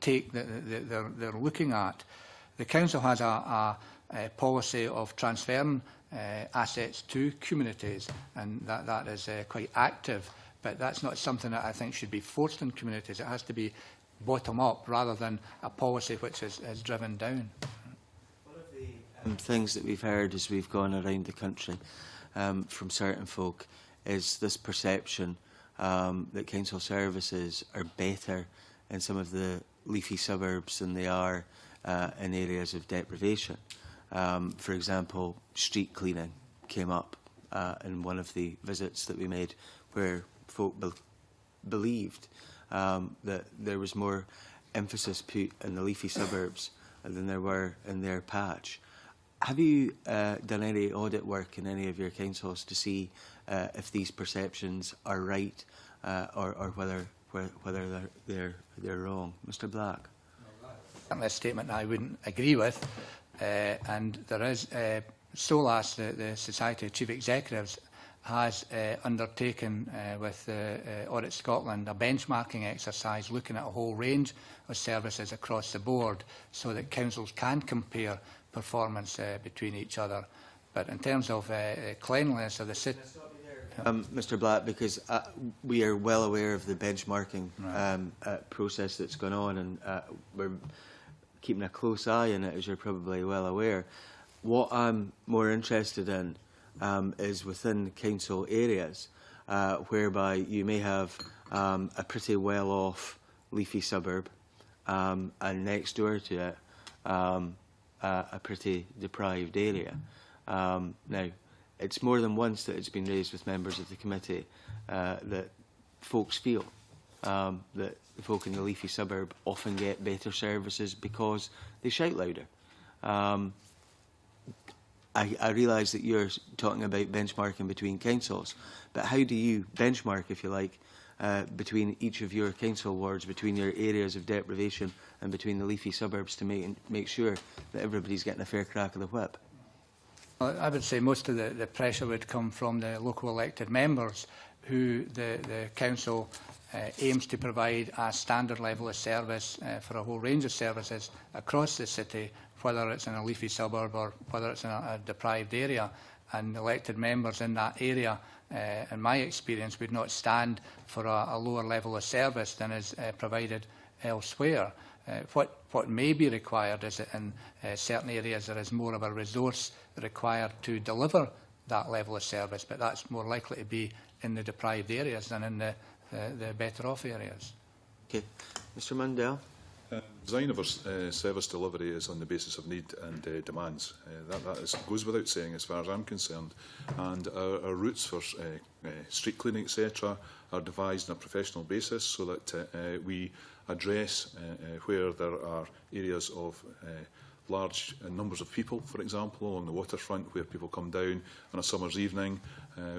take that they're looking at. The council has a policy of transferring assets to communities, and that is quite active. But that's not something that I think should be forced on communities. It has to be bottom up rather than a policy which is driven down. Things that we've heard as we've gone around the country from certain folk is this perception that council services are better in some of the leafy suburbs than they are in areas of deprivation. For example, street cleaning came up in one of the visits that we made, where folk believed that there was more emphasis put in the leafy suburbs than there were in their patch. Have you done any audit work in any of your councils to see if these perceptions are right or whether they're wrong? Mr. Black. Certainly a statement I wouldn't agree with, and there is SOLAS, the Society of Chief Executives, has undertaken with Audit Scotland a benchmarking exercise looking at a whole range of services across the board so that councils can compare performance between each other. But in terms of cleanliness of the city... Mr. Black, because we are well aware of the benchmarking process that's gone on, and we're keeping a close eye on it, as you're probably well aware. What I'm more interested in is within council areas whereby you may have a pretty well-off leafy suburb and next door to it a pretty deprived area. Now, it's more than once that it's been raised with members of the committee that folks feel that the folk in the leafy suburb often get better services because they shout louder. I realise that you're talking about benchmarking between councils, but how do you benchmark, if you like, between each of your council wards, between your areas of deprivation and between the leafy suburbs to make sure that everybody's getting a fair crack of the whip? Well, I would say most of the pressure would come from the local elected members, who the council aims to provide a standard level of service for a whole range of services across the city, whether it's in a leafy suburb or whether it's in a deprived area. And elected members in that area, in my experience, would not stand for a lower level of service than is provided elsewhere. What may be required is that in certain areas there is more of a resource required to deliver that level of service, but that's more likely to be in the deprived areas than in the better off areas. Okay. Mr. Mundell. Design of our service delivery is on the basis of need and demands. That goes without saying as far as I'm concerned. And our routes for street cleaning, etc., are devised on a professional basis so that we address where there are areas of large numbers of people, for example, along the waterfront, where people come down on a summer's evening.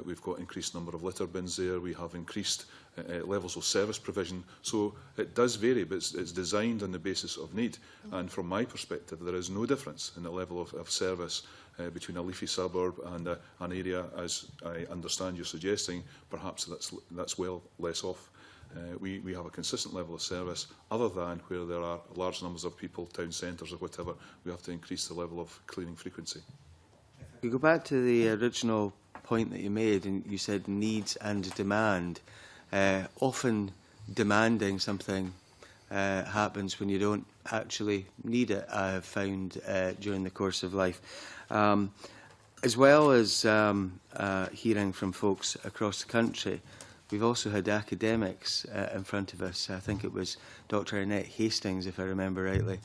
We've got increased number of litter bins there. We have increased levels of service provision. So it does vary, but it's designed on the basis of need. And from my perspective, there is no difference in the level of service between a leafy suburb and an area, as I understand you're suggesting, perhaps that's well less off. We have a consistent level of service, other than where there are large numbers of people, town centres or whatever, we have to increase the level of cleaning frequency. We go back to the original point that you made, and you said needs and demand. Often demanding something happens when you don't actually need it, I have found during the course of life. As well as hearing from folks across the country, we've also had academics in front of us. I think it was Dr. Annette Hastings, if I remember rightly,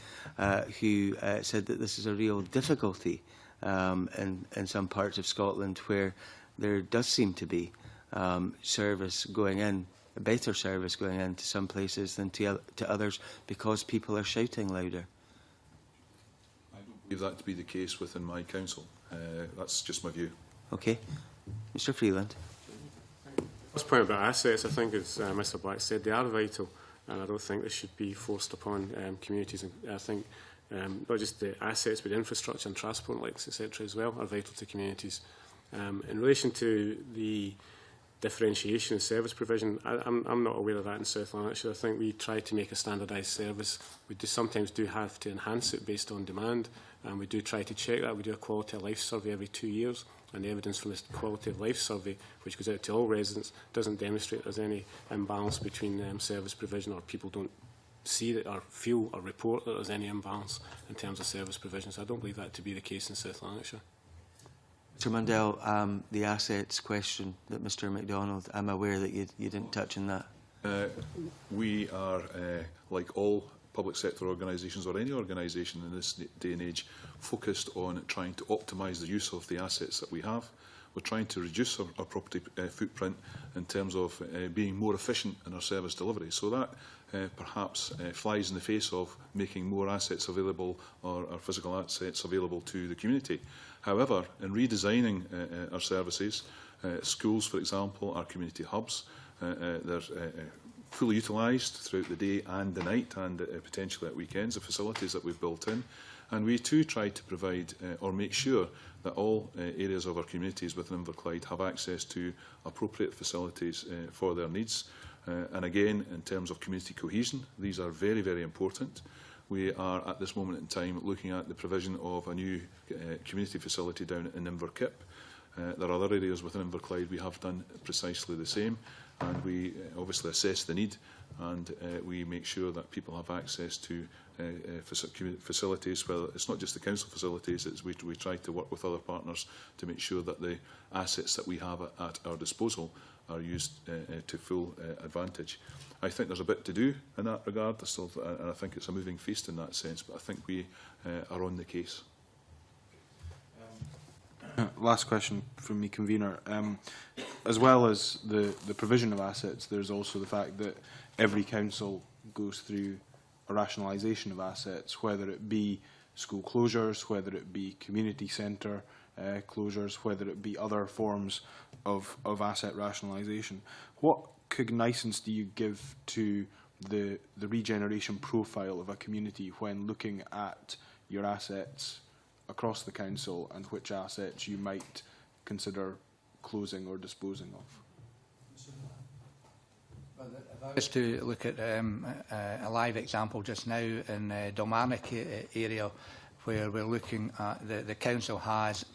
who said that this is a real difficulty in some parts of Scotland where there does seem to be service going in a better service going into some places than to others because people are shouting louder? I don't believe that to be the case within my council. That's just my view. Okay. Mr Freeland. First point about assets, I think, as Mr Black said, they are vital, and I don't think they should be forced upon communities. And I think not just the assets, but infrastructure and transport links, etc., as well, are vital to communities. In relation to the differentiation of service provision, I'm not aware of that in South Lanarkshire. I think we try to make a standardised service. We sometimes do have to enhance it based on demand, and we do try to check that. We do a quality of life survey every 2 years, and the evidence from this quality of life survey, which goes out to all residents, doesn't demonstrate there's any imbalance between service provision, or people don't see that or feel or report that there's any imbalance in terms of service provision. So I don't believe that to be the case in South Lanarkshire. Mr Mundell, the assets question that Mr MacDonald, I'm aware that you didn't touch on that. We are, like all public sector organisations or any organisation in this day and age, focused on trying to optimise the use of the assets that we have. We're trying to reduce our property footprint in terms of being more efficient in our service delivery. So that perhaps flies in the face of making more assets available, or physical assets available to the community. However, in redesigning our services, schools, for example, are community hubs. They're fully utilised throughout the day and the night, and potentially at weekends, the facilities that we've built in. And we too try to provide or make sure that all areas of our communities within Inverclyde have access to appropriate facilities for their needs. And again, in terms of community cohesion, these are very, very important. We are at this moment in time looking at the provision of a new community facility down in Inverkip. There are other areas within Inverclyde we have done precisely the same, and we obviously assess the need, and we make sure that people have access to facilities. Well, it's not just the council facilities, we try to work with other partners to make sure that the assets that we have at our disposal are used to full advantage. I think there's a bit to do in that regard, and I think it's a moving feast in that sense, but I think we are on the case. Last question from me, Convener. As well as the provision of assets, there's also the fact that every council goes through a rationalisation of assets, whether it be school closures, whether it be community centre closures, whether it be other forms of asset rationalisation. What cognizance do you give to the regeneration profile of a community when looking at your assets across the council, and which assets you might consider closing or disposing of? Well, if I was to look at a live example just now in the Dalmarnock area, where we're looking at the council has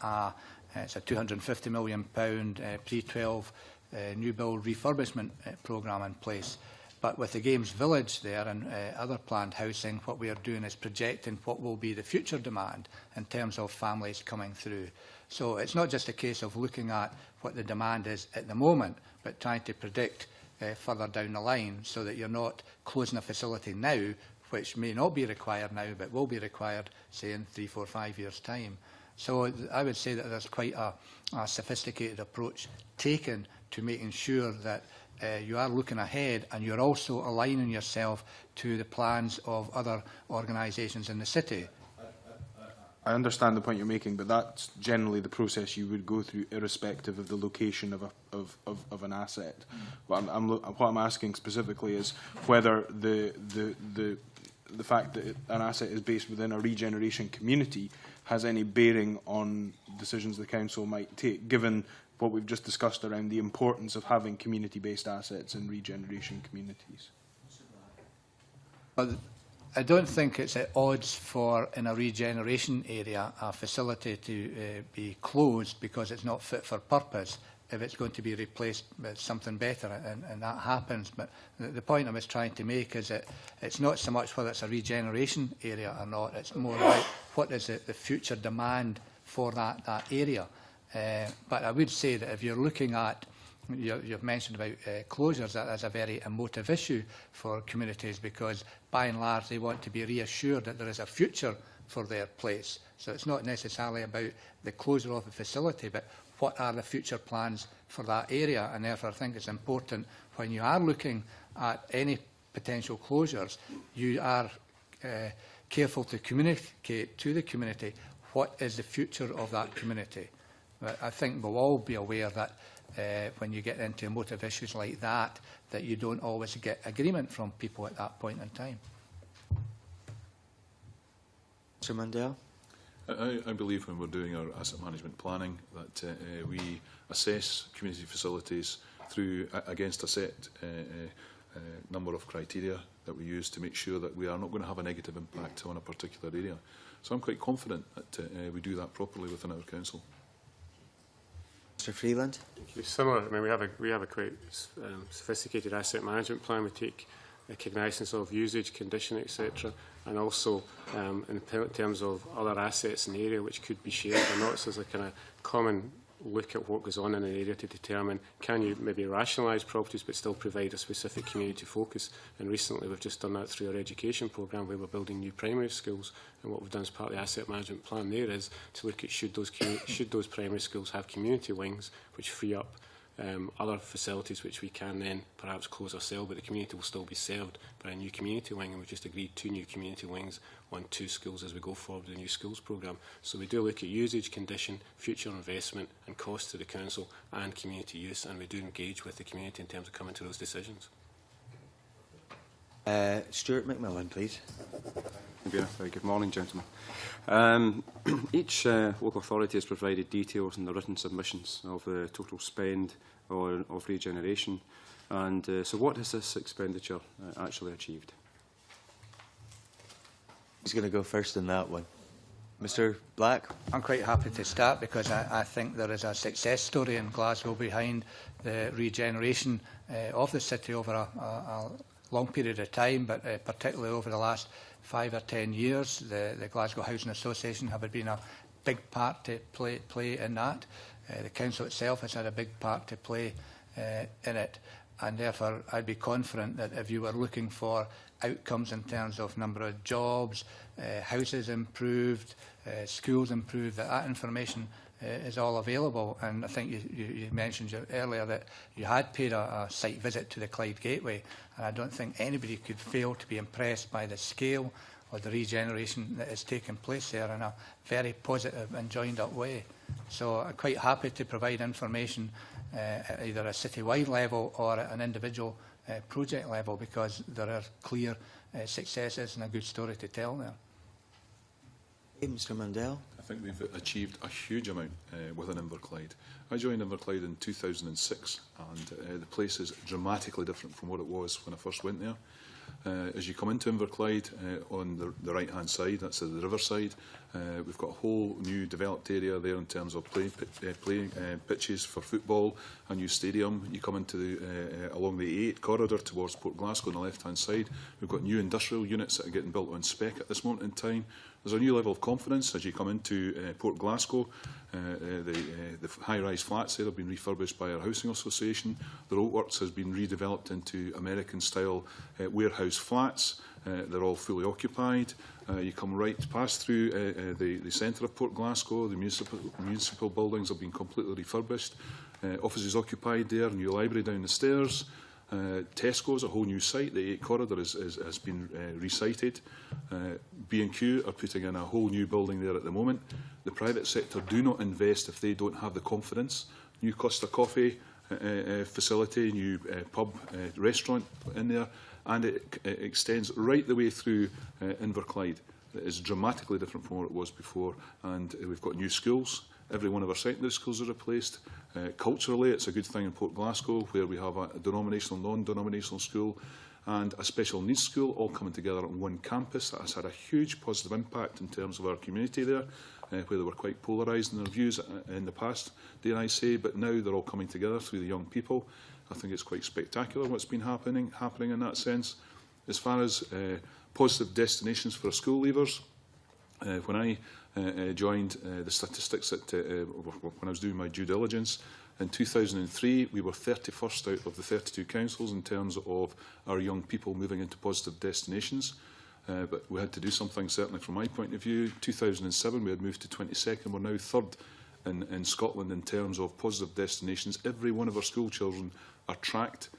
it's a £250 million pre-12 new build refurbishment programme in place. But with the Games Village there and other planned housing, what we are doing is projecting what will be the future demand in terms of families coming through. So it's not just a case of looking at what the demand is at the moment, but trying to predict further down the line, so that you're not closing a facility now, which may not be required now, but will be required, say, in 3, 4, 5 years' time. So I would say that there's quite a sophisticated approach taken to making sure that you are looking ahead, and you're also aligning yourself to the plans of other organisations in the city. I understand the point you're making, but that's generally the process you would go through, irrespective of the location of an asset. What I'm asking specifically is whether the fact that an asset is based within a regeneration community has any bearing on decisions the council might take, given what we've just discussed around the importance of having community-based assets in regeneration communities. Well, I don't think it's at odds for, in a regeneration area, a facility to be closed because it's not fit for purpose, if it's going to be replaced with something better, and that happens. But the point I was trying to make is that it's not so much whether it's a regeneration area or not, it's more about what is the future demand for that area. But I would say that if you're looking at, you've mentioned about closures, that's a very emotive issue for communities, because by and large they want to be reassured that there is a future for their place. So it's not necessarily about the closure of a facility, but what are the future plans for that area. And therefore I think it's important, when you are looking at any potential closures, you are careful to communicate to the community what is the future of that community. But I think we'll all be aware that when you get into emotive issues like that, that you don't always get agreement from people at that point in time. Mr Mundell. I believe when we're doing our asset management planning that we assess community facilities through against a set number of criteria that we use to make sure that we are not going to have a negative impact on a particular area. So I'm quite confident that we do that properly within our council. Mr Freeland. Similar, I mean, we have a quite sophisticated asset management plan. We take cognizance of usage, condition, etc., and also in terms of other assets in the area which could be shared or not. So there's a kind of common look at what goes on in an area to determine, can you maybe rationalise properties but still provide a specific community focus. And recently we've just done that through our education programme, where we're building new primary schools, and what we've done as part of the asset management plan there is to look at should those primary schools have community wings which free up other facilities which we can then perhaps close or sell, but the community will still be served by a new community wing, and we've just agreed 2 new community wings on 2 schools as we go forward with the new schools programme. So we do look at usage, condition, future investment and cost to the council and community use, and we do engage with the community in terms of coming to those decisions. Stuart McMillan, please. Good morning, gentlemen. Each local authority has provided details in the written submissions of the total spend of regeneration, and so what has this expenditure actually achieved? Who's going to go first in that one? Mr Black? I'm quite happy to start because I think there is a success story in Glasgow behind the regeneration of the city over a long period of time, but particularly over the last 5 or 10 years. The Glasgow Housing Association have been a big part to play in that. The council itself has had a big part to play in it, and therefore I'd be confident that if you were looking for outcomes in terms of number of jobs, houses improved, schools improved, that information is all available. And I think you mentioned earlier that you had paid a site visit to the Clyde Gateway, and I don't think anybody could fail to be impressed by the scale of the regeneration that is taking place there in a very positive and joined-up way. So I'm quite happy to provide information at either a city-wide level or at an individual project level, because there are clear successes and a good story to tell there. Hey, Mr Mundell. I think we've achieved a huge amount within Inverclyde. I joined Inverclyde in 2006, and the place is dramatically different from what it was when I first went there. As you come into Inverclyde, on the right-hand side, that's the riverside, we've got a whole new developed area there in terms of playing pitches for football, a new stadium. You come into along the A8 corridor towards Port Glasgow on the left-hand side. We've got new industrial units that are getting built on spec at this moment in time. There's a new level of confidence as you come into Port Glasgow. The high-rise flats there have been refurbished by our housing association. The roadworks has been redeveloped into American-style warehouse flats. They're all fully occupied. You come right past through the centre of Port Glasgow. The municipal buildings have been completely refurbished. Offices occupied there, new library down the stairs. Tesco's, a whole new site. The 8 corridor has been resited. B&Q are putting in a whole new building there at the moment. The private sector do not invest if they don't have the confidence. New Costa Coffee facility, new pub, restaurant in there, and it extends right the way through Inverclyde. It is dramatically different from what it was before, and we've got new schools. Every one of our secondary schools are replaced. Culturally, it's a good thing in Port Glasgow, where we have a denominational, non-denominational school and a special needs school all coming together on one campus. That has had a huge positive impact in terms of our community there, where they were quite polarised in their views in the past, dare I say, but now they're all coming together through the young people. I think it's quite spectacular what's been happening in that sense. As far as positive destinations for our school leavers, when I joined the statistics when I was doing my due diligence, in 2003 we were 31st out of the 32 councils in terms of our young people moving into positive destinations. But we had to do something, certainly from my point of view. 2007 we had moved to 22nd. We're now 3rd in Scotland in terms of positive destinations. Every one of our school children are tracked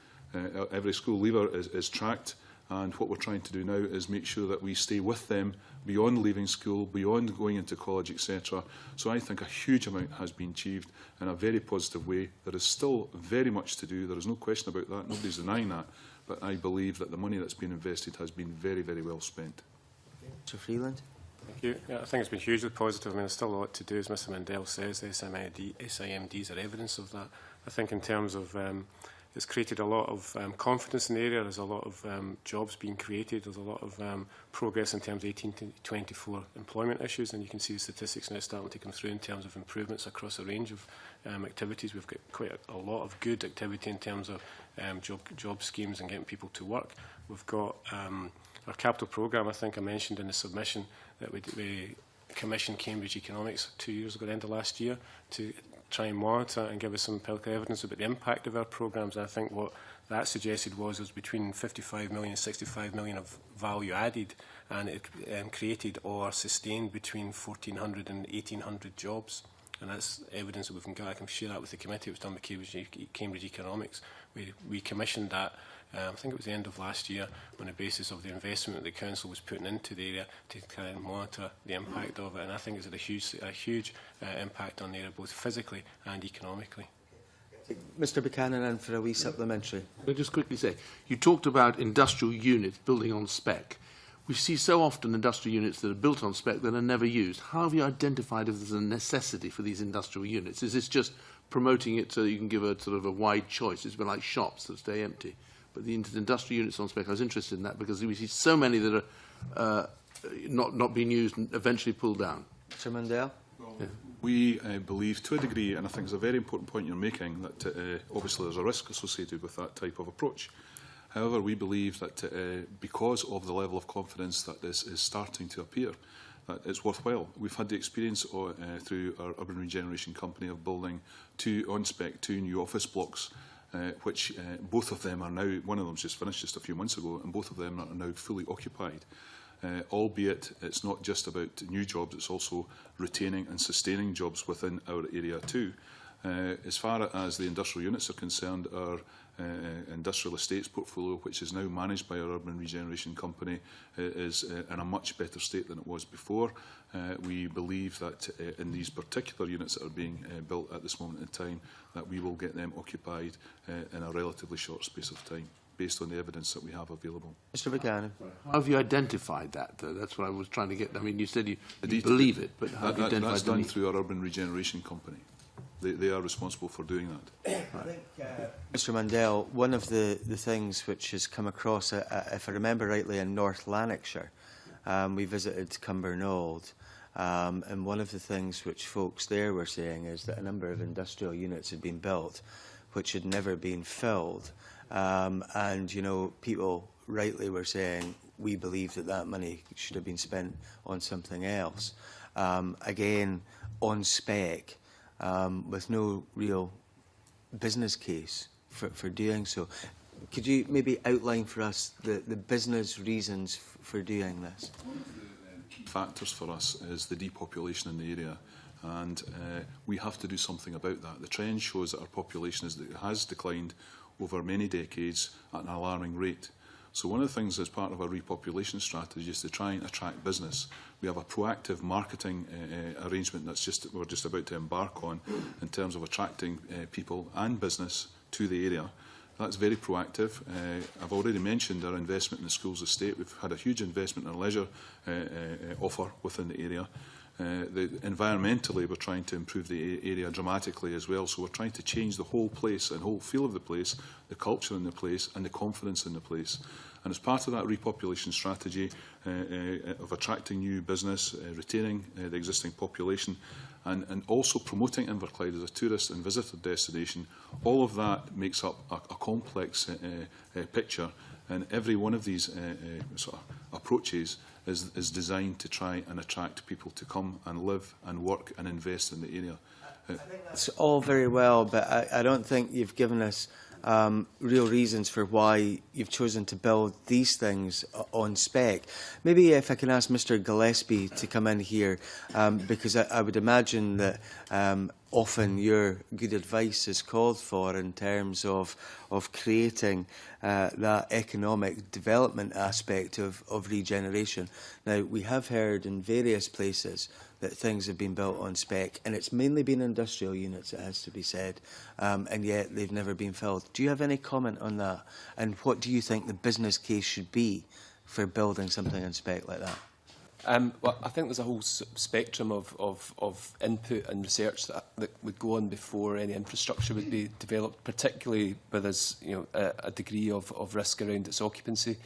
every school leaver is tracked, and what we're trying to do now is make sure that we stay with them beyond leaving school, beyond going into college, etc. So I think a huge amount has been achieved in a very positive way. There is still very much to do. There is no question about that. Nobody's denying that. But I believe that the money that's been invested has been very, very well spent. Mr Freeland. Thank you. Yeah, I think it's been hugely positive. I mean, there's still a lot to do, as Mr Mandel says. The SIMDs are evidence of that. I think in terms of it's created a lot of confidence in the area. There's a lot of jobs being created. There's a lot of progress in terms of 18 to 24 employment issues, and you can see the statistics now starting to come through in terms of improvements across a range of activities. We've got quite a lot of good activity in terms of job schemes and getting people to work. We've got our capital programme. I think I mentioned in the submission that we commissioned Cambridge Economics 2 years ago, at the end of last year, to try and monitor and give us some empirical evidence about the impact of our programmes. And I think what that suggested was between 55 million and 65 million of value added, and it created or sustained between 1,400 and 1,800 jobs. And that's evidence that we can get. I can share that with the committee. It was done by Cambridge Economics. We commissioned that, I think it was the end of last year, on the basis of the investment that the council was putting into the area to kind of monitor the impact of it. And I think it's had a huge impact on the area, both physically and economically. Mr Buchanan, and for a wee supplementary. I'll just quickly say, you talked about industrial units building on spec. We see so often industrial units that are built on spec that are never used. How have you identified if there's a necessity for these industrial units? Is this just promoting it so that you can give a sort of a wide choice? It's been like shops that stay empty. But the industrial units on spec, I was interested in that because we see so many that are not being used and eventually pulled down. Mr Mandel. Yeah. We believe to a degree, and I think it's a very important point you're making, that obviously there's a risk associated with that type of approach. However, we believe that because of the level of confidence that this is starting to appear, that it's worthwhile. We've had the experience through our urban regeneration company of building two new office blocks, which both of them are now, one of them's just finished just a few months ago, and both of them are now fully occupied. Albeit it's not just about new jobs, it's also retaining and sustaining jobs within our area too. As far as the industrial units are concerned, our industrial estates portfolio, which is now managed by our urban regeneration company, is in a much better state than it was before. We believe that in these particular units that are being built at this moment in time, that we will get them occupied in a relatively short space of time, based on the evidence that we have available. Mr Buchanan. How have you identified that, though? That's what I was trying to get. I mean, you said you believe it, but how have you identified that's done through our urban regeneration company. They are responsible for doing that. I think, Mr Mandel, one of the things which has come across, if I remember rightly, in North Lanarkshire, we visited Cumbernauld, and one of the things which folks there were saying is that a number of industrial units had been built which had never been filled. And, you know, people rightly were saying, we believe that that money should have been spent on something else. Again, on spec, with no real business case for doing so. Could you maybe outline for us the business reasons for doing this? One of the key factors for us is the depopulation in the area. And we have to do something about that. The trend shows that our population has declined over many decades at an alarming rate. So one of the things as part of our repopulation strategy is to try and attract business. We have a proactive marketing arrangement we're just about to embark on in terms of attracting people and business to the area. That's very proactive. I've already mentioned our investment in the schools estate. We've had a huge investment in a leisure offer within the area. Environmentally, we're trying to improve the area dramatically as well. So we're trying to change the whole place and whole feel of the place, the culture in the place and the confidence in the place. And as part of that repopulation strategy of attracting new business, retaining the existing population, and also promoting Inverclyde as a tourist and visitor destination, all of that makes up a complex picture. And every one of these sort of approaches is designed to try and attract people to come and live and work and invest in the area. I think that's all very well, but I don't think you've given us real reasons for why you've chosen to build these things on spec. Maybe if I can ask Mr Gillespie to come in here, because I would imagine that often your good advice is called for in terms of creating that economic development aspect of regeneration. Now, we have heard in various places that things have been built on spec, and it's mainly been industrial units, it has to be said, and yet they've never been filled. Do you have any comment on that? And what do you think the business case should be for building something on spec like that? Well, I think there's a whole spectrum of input and research that would go on before any infrastructure would be developed, particularly with a degree of risk around its occupancy.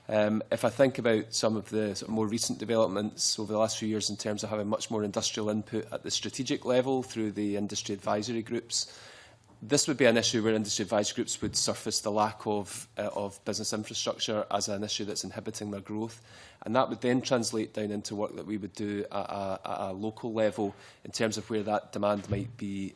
If I think about some of the sort of more recent developments over the last few years in terms of having much more industrial input at the strategic level through the industry advisory groups, this would be an issue where industry advisory groups would surface the lack of business infrastructure as an issue that's inhibiting their growth. And that would then translate down into work that we would do at a local level in terms of where that demand might be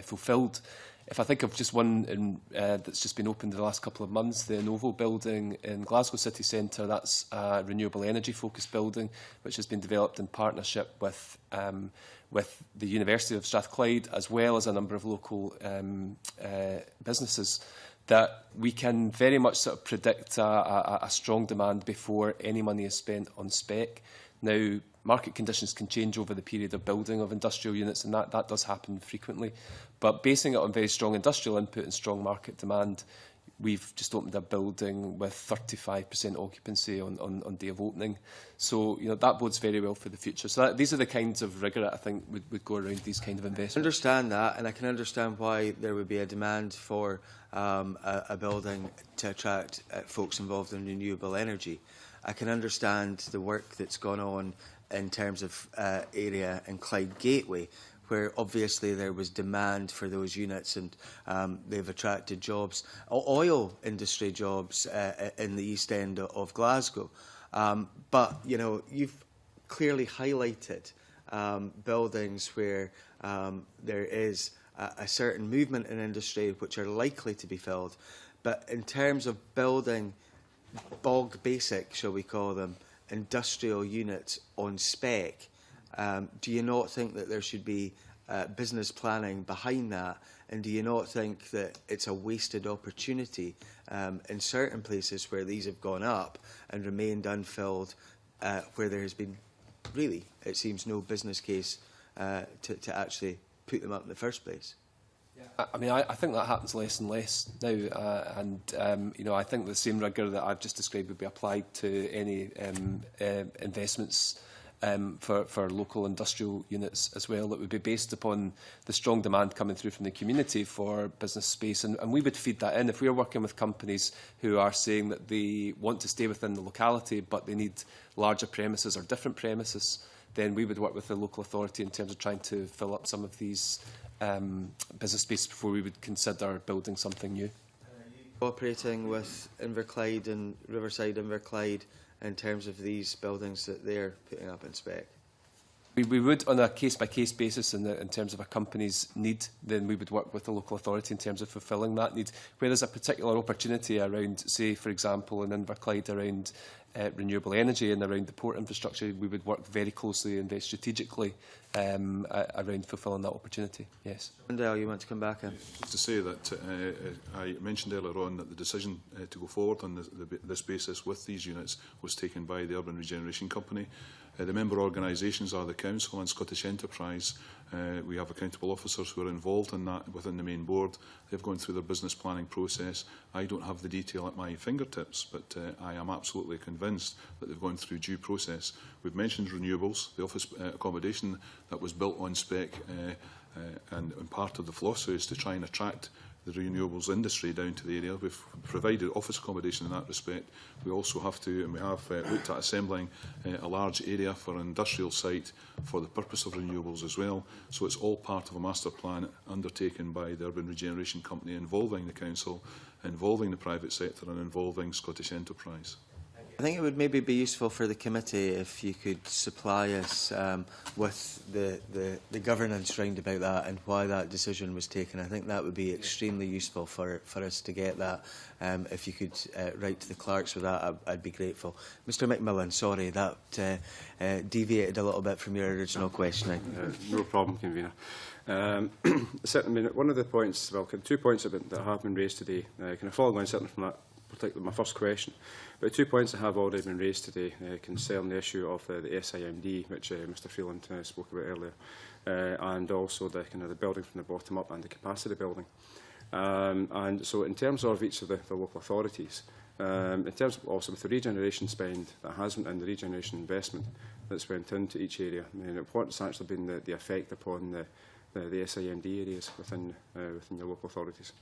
fulfilled. If I think of just one that's just been opened in the last couple of months, the Novo building in Glasgow city centre, that's a renewable energy focused building which has been developed in partnership with the University of Strathclyde as well as a number of local businesses, that we can very much sort of predict a strong demand before any money is spent on spec. Now, market conditions can change over the period of building of industrial units, and that does happen frequently. But basing it on very strong industrial input and strong market demand, we've just opened a building with 35% occupancy on day of opening. So, that bodes very well for the future. So these are the kinds of rigour that I think would go around these kind of investments. I understand that, and I can understand why there would be a demand for a building to attract folks involved in renewable energy. I can understand the work that's gone on in terms of area in Clyde Gateway, where obviously there was demand for those units, and they've attracted jobs, oil industry jobs in the East End of Glasgow. But, you've clearly highlighted buildings where there is a certain movement in industry which are likely to be filled. But in terms of building bog basic, shall we call them, industrial units on spec, do you not think that there should be business planning behind that? And do you not think that it's a wasted opportunity in certain places where these have gone up and remained unfilled, where there has been really, it seems, no business case to actually put them up in the first place? I mean, I think that happens less and less now, and I think the same rigour that I've just described would be applied to any investments for local industrial units as well. That would be based upon the strong demand coming through from the community for business space, and we would feed that in. If we're working with companies who are saying that they want to stay within the locality but they need larger premises or different premises, then we would work with the local authority in terms of trying to fill up some of these business space before we would consider building something new. Are you cooperating with Inverclyde and Riverside Inverclyde in terms of these buildings that they're putting up in spec? We would, on a case-by-case basis, in terms of a company's need, then we would work with the local authority in terms of fulfilling that need. Where there's a particular opportunity around, say, for example, in Inverclyde around renewable energy and around the port infrastructure, we would work very closely and very strategically around fulfilling that opportunity, yes. Wendell, you want to come back in? Just to say that I mentioned earlier on that the decision to go forward on this basis with these units was taken by the Urban Regeneration Company. The member organisations are the Council and Scottish Enterprise. We have accountable officers who are involved in that within the main board. They've gone through their business planning process. I don't have the detail at my fingertips, but I am absolutely convinced that they've gone through due process. We've mentioned renewables, the office accommodation that was built on spec, and part of the philosophy is to try and attract the renewables industry down to the area. We've provided office accommodation in that respect. We also have to, and we have looked at assembling a large area for an industrial site for the purpose of renewables as well. So it's all part of a master plan undertaken by the Urban Regeneration Company, involving the Council, involving the private sector and involving Scottish Enterprise. I think it would maybe be useful for the committee if you could supply us with the governance round about that and why that decision was taken. I think that would be extremely useful for us to get that. If you could write to the clerks with that, I'd be grateful. Mr Macmillan, sorry, that deviated a little bit from your original questioning. No problem, Convener. Certainly, one of the points, well, 2 points that have been raised today, kind of following on certainly from that, particularly my first question, but 2 points that have already been raised today concern the issue of the SIMD, which Mr Freeland spoke about earlier, and also the kind of the building from the bottom up and the capacity building. And so, in terms of each of the local authorities, in terms of also with the regeneration spend that has been and the regeneration investment that's went into each area, I mean, what's actually been the effect upon the SIMD areas within your local authorities?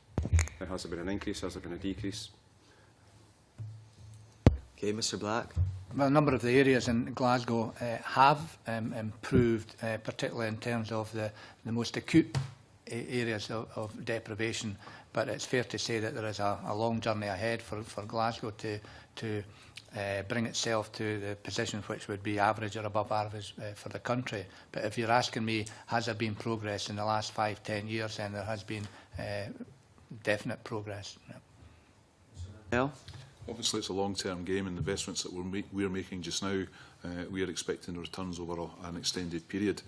Has there been an increase? Has there been a decrease? Okay, Mr Black. Well, a number of the areas in Glasgow have improved, particularly in terms of the most acute areas of deprivation. But it's fair to say that there is a long journey ahead for Glasgow to bring itself to the position which would be average or above average for the country. But if you're asking me, has there been progress in the last 5-10 years, then there has been definite progress. Bill? Obviously, it's a long-term game, and the investments that we're making just now, we are expecting returns over an extended period.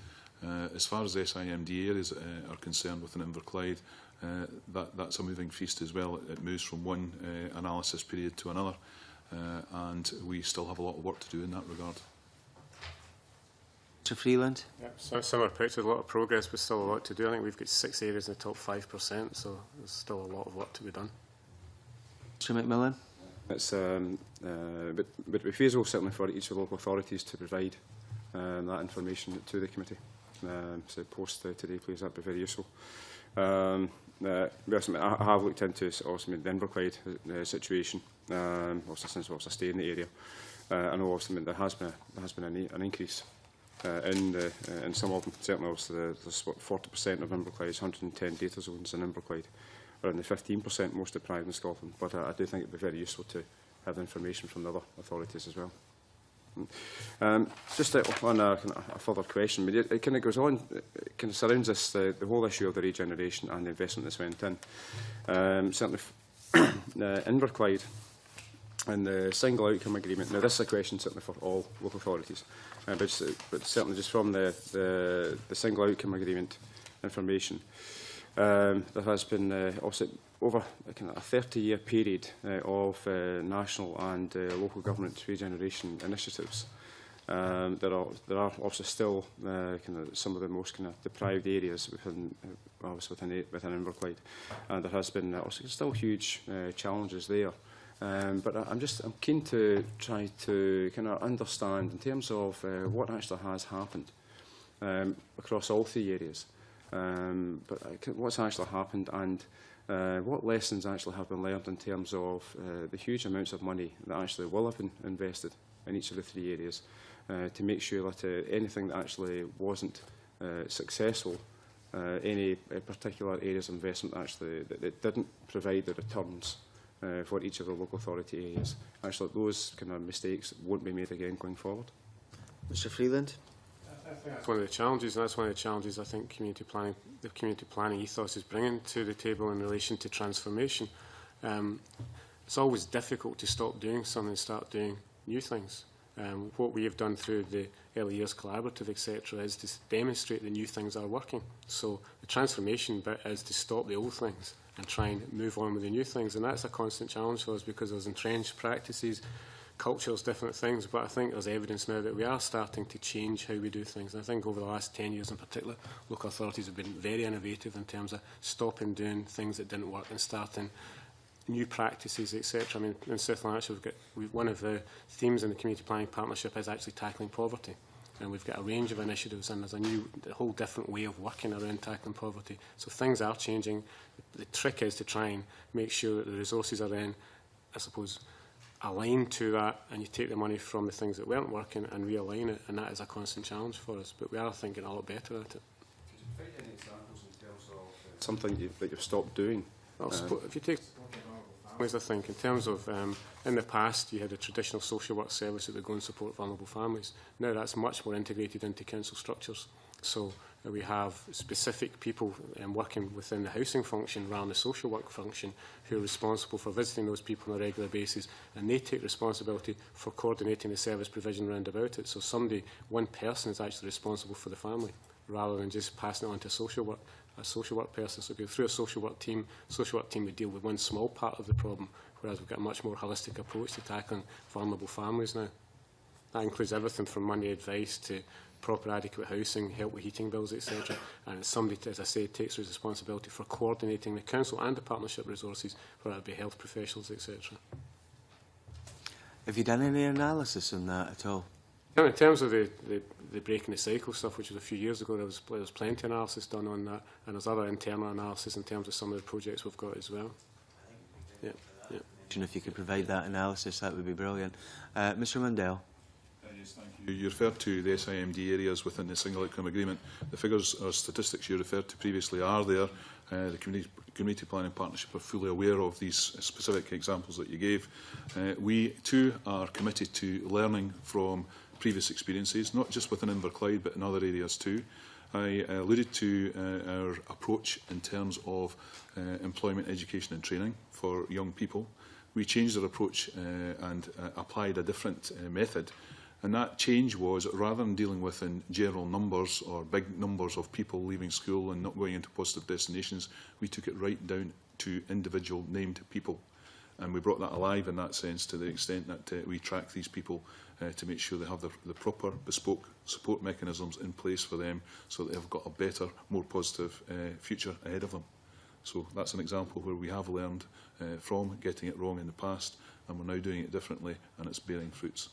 As far as the SIMD areas are concerned within Inverclyde, that's a moving feast as well. It moves from one analysis period to another, and we still have a lot of work to do in that regard. Mr Freeland? Yep, so similar picture, a lot of progress, but still a lot to do. I think we've got 6 areas in the top 5%, so there's still a lot of work to be done. Mr Macmillan? It's, but be feasible certainly for each of the local authorities to provide that information to the committee. So post today, please, that'd be very useful. I have looked into also the Inverclyde situation, also since I stay in the area. I know also there has been an increase in some of them. Certainly, also there's 40% of Inverclyde's 110 data zones in Inverclyde. Around the 15% most deprived in Scotland, but I do think it would be very useful to have information from the other authorities as well. Just on a further question, it kind of goes on, it kind of surrounds this, the whole issue of the regeneration and the investment that's went in. Certainly, Inverclyde and the single outcome agreement. Now, this is a question certainly for all local authorities, but certainly just from the single outcome agreement information. There has been also over a 30-year period of national and local government regeneration initiatives. There are also still some of the most deprived areas within Inverclyde, and there has been also still huge challenges there. But I'm keen to try to understand in terms of what actually has happened across all 3 areas. But what's actually happened and what lessons actually have been learned in terms of the huge amounts of money that actually will have been invested in each of the 3 areas to make sure that anything that actually wasn't successful, any particular areas of investment actually that didn't provide the returns for each of the local authority areas, actually those mistakes won't be made again going forward. Mr Freeland? I think that's one of the challenges, and that's one of the challenges I think the community planning ethos is bringing to the table in relation to transformation. It's always difficult to stop doing something and start doing new things. What we have done through the early years collaborative, etc., is to demonstrate the new things are working. So the transformation bit is to stop the old things and try and move on with the new things, and that's a constant challenge for us because there's entrenched practices, cultures, different things, but I think there's evidence now that we are starting to change how we do things. And I think over the last 10 years in particular, local authorities have been very innovative in terms of stopping doing things that didn't work and starting new practices, etc. I mean, in South Lanarkshire, one of the themes in the community planning partnership is actually tackling poverty. And we've got a range of initiatives, and there's a whole different way of working around tackling poverty. So things are changing. The trick is to try and make sure that the resources are then, I suppose, aligned to that, and you take the money from the things that weren't working and realign it, and that is a constant challenge for us. But we are thinking a lot better at it. Could you provide any examples in terms of something that you've stopped doing? Well, if you take I think, in terms of, in the past, you had a traditional social work service that would go and support vulnerable families. Now that's much more integrated into council structures. So we have specific people working within the housing function rather than the social work function who are responsible for visiting those people on a regular basis, and they take responsibility for coordinating the service provision round about it. So one person is actually responsible for the family rather than just passing it on to social work. A social work person, so go through a social work team would deal with one small part of the problem, whereas we've got a much more holistic approach to tackling vulnerable families now. That includes everything from money advice to proper adequate housing, help with heating bills, etc. And it's somebody, as I say, takes responsibility for coordinating the council and the partnership resources, whether it be health professionals, etc. Have you done any analysis on that at all? In terms of the breaking the cycle stuff, which was a few years ago, there was plenty of analysis done on that, and there's other internal analysis in terms of some of the projects we've got as well. Yeah, yeah. If you could provide that analysis, that would be brilliant. Mr Mundell. Yes, thank you. You referred to the SIMD areas within the single outcome agreement. The figures or statistics you referred to previously are there. The Community Planning Partnership are fully aware of these specific examples that you gave. We too are committed to learning from previous experiences, not just within Inverclyde but in other areas too. I alluded to our approach in terms of employment, education and training for young people. We changed our approach and applied a different method. And that change was, rather than dealing with in general numbers or big numbers of people leaving school and not going into positive destinations, we took it right down to individual named people. And we brought that alive in that sense, to the extent that we track these people to make sure they have the proper bespoke support mechanisms in place for them, so that they've got a better, more positive future ahead of them. So that's an example where we have learned from getting it wrong in the past, and we're now doing it differently, and it's bearing fruits.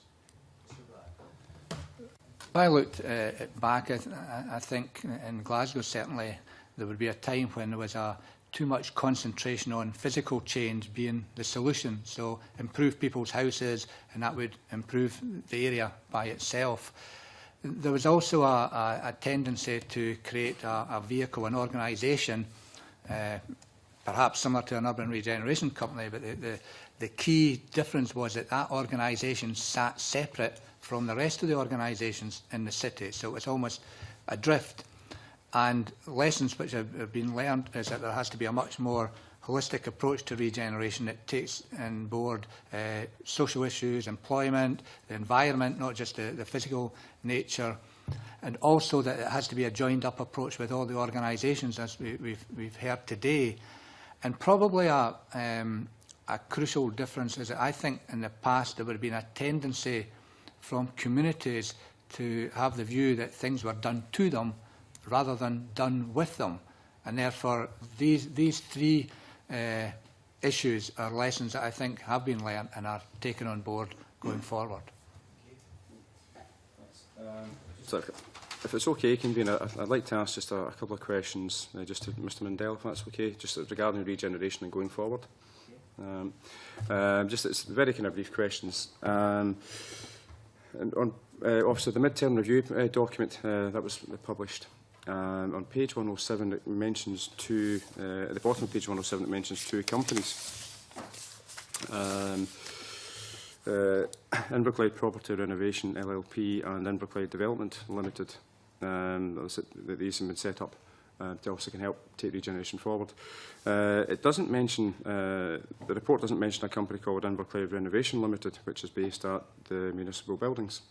If I looked back, I think in Glasgow certainly there would be a time when there was too much concentration on physical change being the solution. So improve people's houses and that would improve the area by itself. There was also a tendency to create a vehicle, an organisation, perhaps similar to an urban regeneration company, but the key difference was that that organisation sat separate from the rest of the organisations in the city. So it's almost adrift. And lessons which have been learned is that there has to be a much more holistic approach to regeneration that takes on board social issues, employment, the environment, not just the physical nature, and also that it has to be a joined-up approach with all the organisations, as we've heard today. And probably a crucial difference is that I think in the past there would have been a tendency from communities to have the view that things were done to them rather than done with them. And therefore, these three issues are lessons that I think have been learned and are taken on board going forward. So, if it's okay, Convener, I'd like to ask just a couple of questions just to Mr Mundell, if that's okay, just regarding regeneration and going forward. Just it's very kind of brief questions. Obviously, the mid-term review document that was published, on page 107 it mentions two, at the bottom of page 107 it mentions two companies. Inverclyde Property Renovation LLP and Inverclyde Development Limited. These have been set up to also can help take regeneration forward. It doesn't mention, the report doesn't mention a company called Inverclyde Renovation Limited, which is based at the municipal buildings.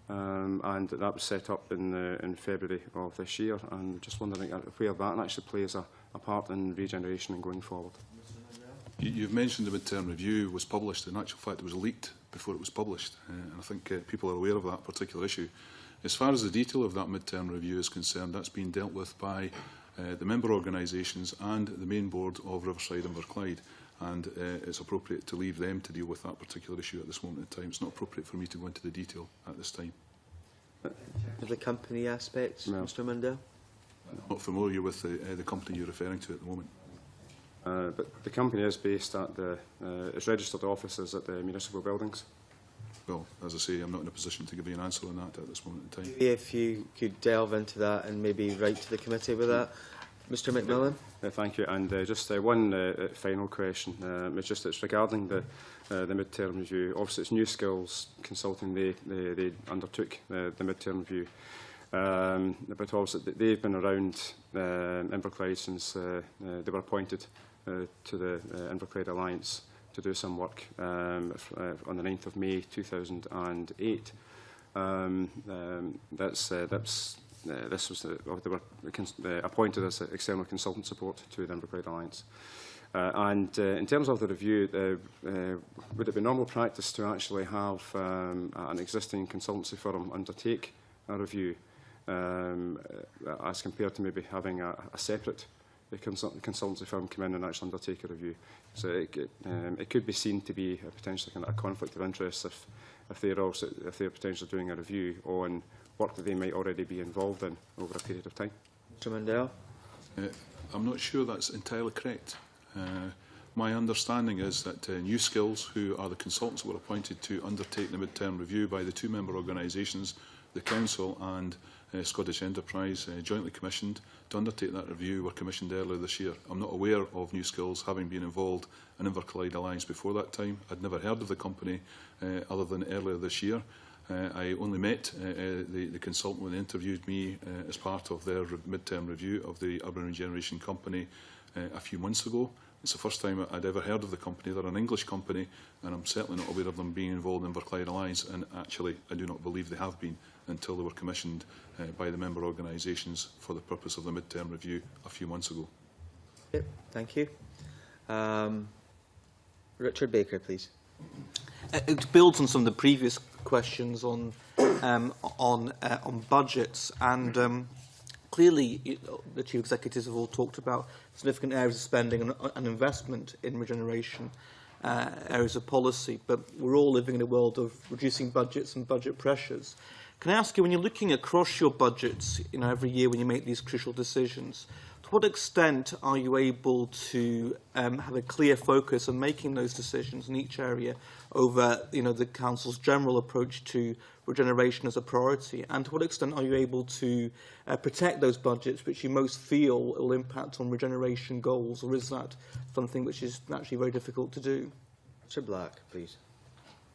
And that was set up in February of this year, and just wondering where that actually plays a part in regeneration and going forward. You've mentioned the mid-term review was published. In actual fact, it was leaked before it was published, and I think people are aware of that particular issue. As far as the detail of that mid-term review is concerned, that's been dealt with by the member organisations and the main board of Riverside Inverclyde, and it's appropriate to leave them to deal with that particular issue at this moment in time. It's not appropriate for me to go into the detail at this time. Of the company aspects, no. Mr Mundell? I'm not familiar with the company you're referring to at the moment. But the company is based at its registered offices at the municipal buildings. Well, as I say, I'm not in a position to give you an answer on that at this moment in time. If you could delve into that and maybe write to the committee with that. Mr McMillan. Thank you. And just one final question. It's regarding the mid-term review. Obviously, it's New Skills Consulting. They undertook the mid-term review. But obviously, they've been around Inverclyde since they were appointed to the Inverclyde Alliance to do some work on the 9th of May 2008. This was they were appointed as external consultant support to the Inverclyde Alliance. In terms of the review, would it be normal practice to actually have an existing consultancy firm undertake a review as compared to maybe having a separate consultancy firm come in and actually undertake a review? So it could be seen to be potentially kind of a conflict of interest if they're potentially doing a review on work that they might already be involved in over a period of time. Mr Mandel. I'm not sure that's entirely correct. My understanding is that New Skills, who are the consultants that were appointed to undertake the mid-term review by the two member organisations, the Council and Scottish Enterprise, jointly commissioned to undertake that review, were commissioned earlier this year. I'm not aware of New Skills having been involved in Inverclyde Alliance before that time. I'd never heard of the company other than earlier this year. I only met the consultant when they interviewed me as part of their mid-term review of the Urban Regeneration Company a few months ago. It's the first time I'd ever heard of the company. They're an English company, and I'm certainly not aware of them being involved in Inverclyde Alliance, and actually I do not believe they have been until they were commissioned by the member organisations for the purpose of the mid-term review a few months ago. Okay, thank you. Richard Baker, please. It builds on some of the previous questions on budgets, and clearly the chief executives have all talked about significant areas of spending and investment in regeneration, areas of policy, but we're all living in a world of reducing budgets and budget pressures. Can I ask you, when you're looking across your budgets, every year when you make these crucial decisions, to what extent are you able to have a clear focus on making those decisions in each area over, the Council's general approach to regeneration as a priority? And to what extent are you able to protect those budgets which you most feel will impact on regeneration goals, or is that something which is actually very difficult to do? Mr Black, please.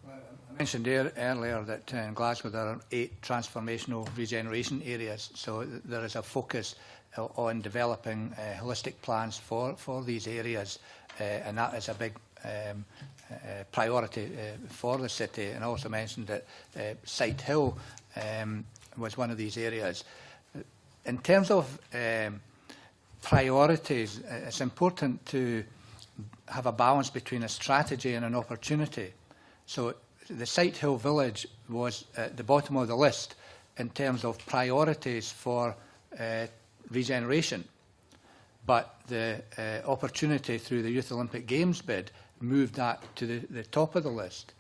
I mentioned earlier that in Glasgow there are 8 transformational regeneration areas, so there is a focus on developing holistic plans for these areas, and that is a big priority for the city. And I also mentioned that Sight Hill was one of these areas. In terms of priorities, it's important to have a balance between a strategy and an opportunity. So the Sight Hill Village was at the bottom of the list in terms of priorities for regeneration, but the opportunity through the Youth Olympic Games bid moved that to the top of the list.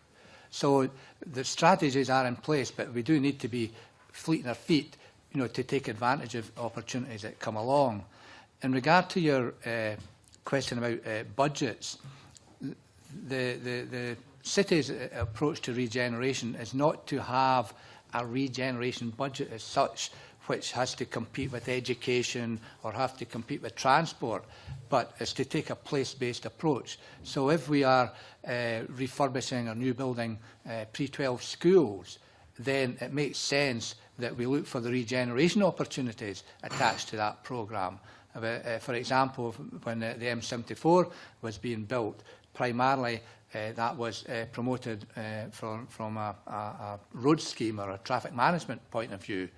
So the strategies are in place, but we do need to be fleet on our feet, to take advantage of opportunities that come along. In regard to your question about budgets, the city's approach to regeneration is not to have a regeneration budget as such, which has to compete with education or have to compete with transport, but is to take a place-based approach. So if we are refurbishing or new building pre-12 schools, then it makes sense that we look for the regeneration opportunities attached to that programme. For example, when the M74 was being built, primarily that was promoted from a road scheme or a traffic management point of view.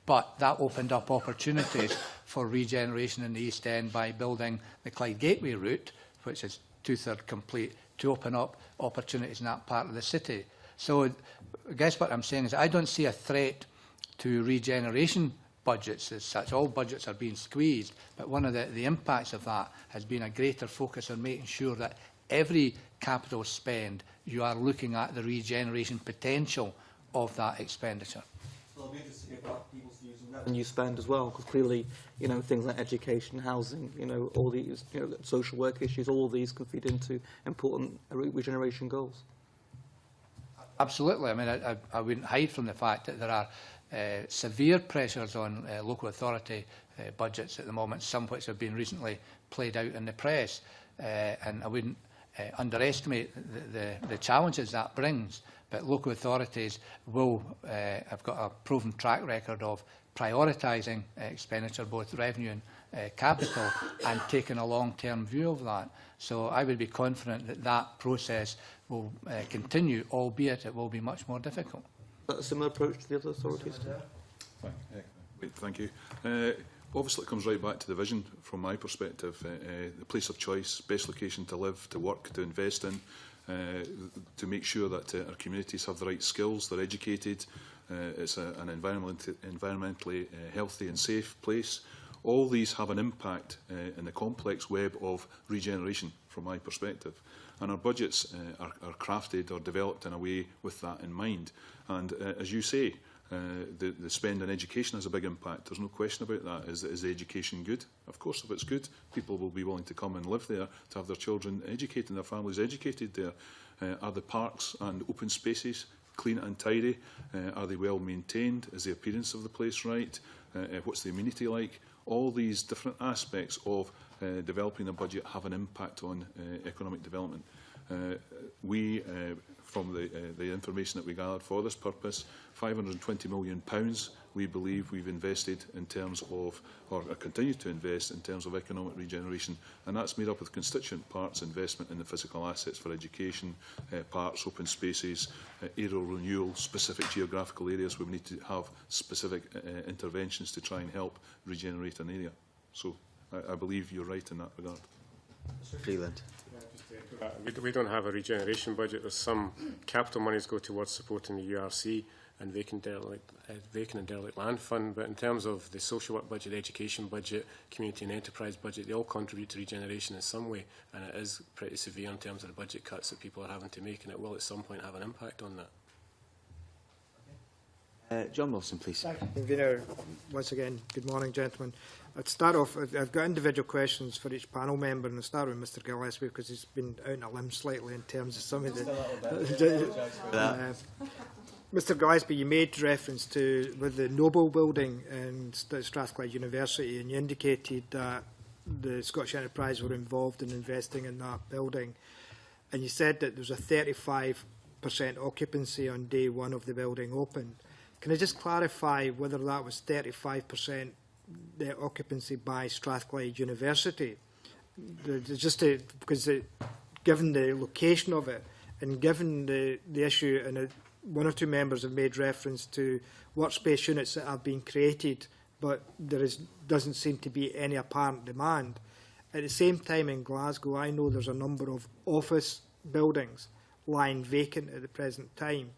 But that opened up opportunities for regeneration in the East End by building the Clyde Gateway route, which is 2/3 complete, to open up opportunities in that part of the city. So I guess what I'm saying is I don't see a threat to regeneration budgets as such. All budgets are being squeezed, but one of the impacts of that has been a greater focus on making sure that every capital spend, you are looking at the regeneration potential of that expenditure. Well, we just see about people's views on revenue spend as well, because clearly, things like education, housing, all these, social work issues, all of these can feed into important regeneration goals. Absolutely. I mean, I wouldn't hide from the fact that there are severe pressures on local authority budgets at the moment, some which have been recently played out in the press. And I wouldn't underestimate the challenges that brings, but local authorities will have got a proven track record of prioritising expenditure, both revenue and capital, and taking a long-term view of that. So I would be confident that that process will continue, albeit it will be much more difficult. Is that a similar approach to the other authorities? Thank you. Obviously, it comes right back to the vision from my perspective. The place of choice, best location to live, to work, to invest in, to make sure that our communities have the right skills, they're educated, it's an environmentally healthy and safe place. All these have an impact in the complex web of regeneration, from my perspective. And our budgets are crafted or developed in a way with that in mind. And as you say, the spend on education has a big impact. There's no question about that. Is the education good? Of course, if it's good, people will be willing to come and live there, to have their children educated and their families educated there. Are the parks and open spaces clean and tidy? Are they well maintained? Is the appearance of the place right? What's the amenity like? All these different aspects of developing a budget have an impact on economic development. From the information that we gathered for this purpose, £520 million we believe we've invested in terms of, or continue to invest in terms of economic regeneration, and that's made up of constituent parts: investment in the physical assets for education, parks, open spaces, aerial renewal, specific geographical areas where we need to have specific interventions to try and help regenerate an area. So I believe you're right in that regard. Mr. Freeland. We don't have a regeneration budget. There's some capital monies go towards supporting the URC and vacant and derelict land fund, but in terms of the social work budget, education budget, community and enterprise budget, they all contribute to regeneration in some way, and it is pretty severe in terms of the budget cuts that people are having to make, and it will at some point have an impact on that. John Wilson, please. Thank you, Convener. Once again, good morning, gentlemen. I'd start off, I've got individual questions for each panel member, and I'll start with Mr Gillespie because he's been out on a limb slightly in terms of some of the... Mr Gillespie, you made reference to with the Noble building in Strathclyde University, and you indicated that the Scottish Enterprise were involved in investing in that building, and you said that there was a 35% occupancy on day one of the building open. Can I just clarify whether that was 35% the occupancy by Strathclyde University? Given the location of it, and given the issue, and one or two members have made reference to workspace units that have been created, but there doesn't seem to be any apparent demand. At the same time in Glasgow, I know there's a number of office buildings lying vacant at the present time.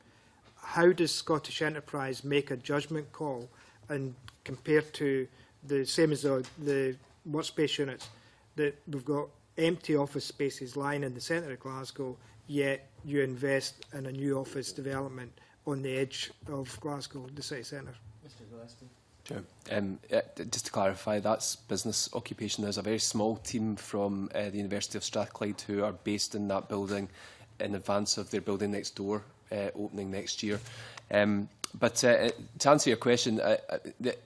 How does Scottish Enterprise make a judgment call, and compared to the same as the workspace units, that we've got empty office spaces lying in the centre of Glasgow, yet you invest in a new office development on the edge of Glasgow, the city centre? Mr Gillespie. Sure. Just to clarify, that's business occupation. There's a very small team from the University of Strathclyde who are based in that building in advance of their building next door opening next year. But to answer your question,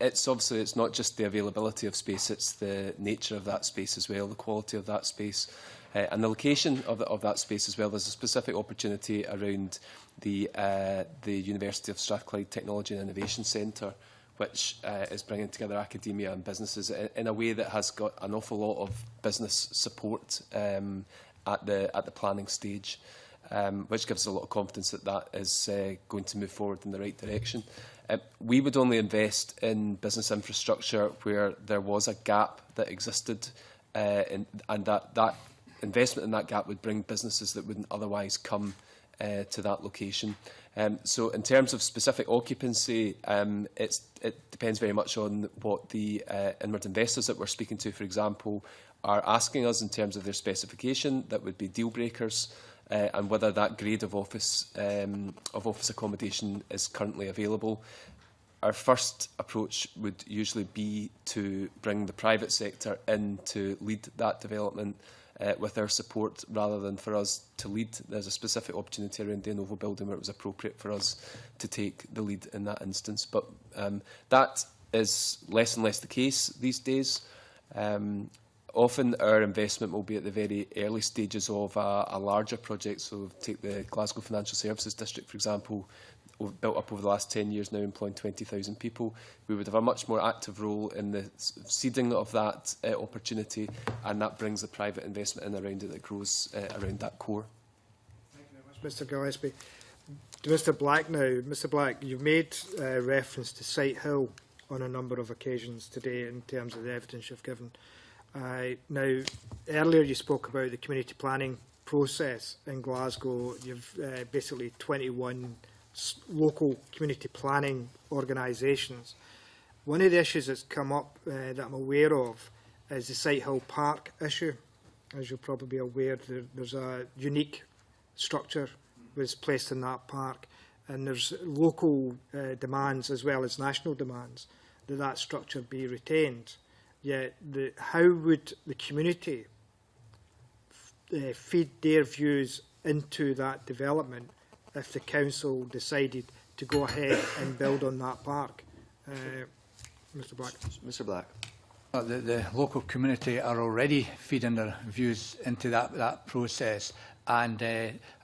it's not just the availability of space, it's the nature of that space as well, the quality of that space, and the location of that space as well. There's a specific opportunity around the University of Strathclyde Technology and Innovation Centre, which is bringing together academia and businesses in a way that has got an awful lot of business support at the planning stage. Which gives us a lot of confidence that that is going to move forward in the right direction. We would only invest in business infrastructure where there was a gap that existed, and that investment in that gap would bring businesses that wouldn't otherwise come to that location. So in terms of specific occupancy, it depends very much on what the inward investors that we're speaking to, for example, are asking us in terms of their specification that would be deal breakers. And whether that grade of office accommodation is currently available. Our first approach would usually be to bring the private sector in to lead that development, with our support rather than for us to lead. There's a specific opportunity around the Novo building where it was appropriate for us to take the lead in that instance. But that is less and less the case these days. Often our investment will be at the very early stages of a larger project. So take the Glasgow Financial Services District, for example, built up over the last 10 years now, employing 20,000 people. We would have a much more active role in the seeding of that opportunity, and that brings the private investment in around it that grows around that core. Thank you very much, Mr Gillespie. To Mr Black now. Mr Black, you've made reference to Sight Hill on a number of occasions today in terms of the evidence you've given. Now, earlier you spoke about the community planning process in Glasgow. You've basically 21 local community planning organisations. One of the issues that's come up that I'm aware of is the Sight Hill Park issue. As you're probably aware, there's a unique structure was placed in that park, and there's local demands as well as national demands that that structure be retained. Yet, how would the community feed their views into that development if the council decided to go ahead and build on that park? Mr Black. Mr Black. The local community are already feeding their views into that process, and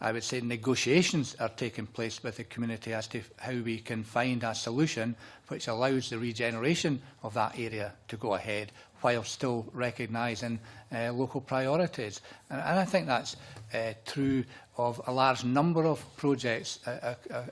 I would say negotiations are taking place with the community as to how we can find a solution which allows the regeneration of that area to go ahead while still recognising local priorities. And I think that's true of a large number of projects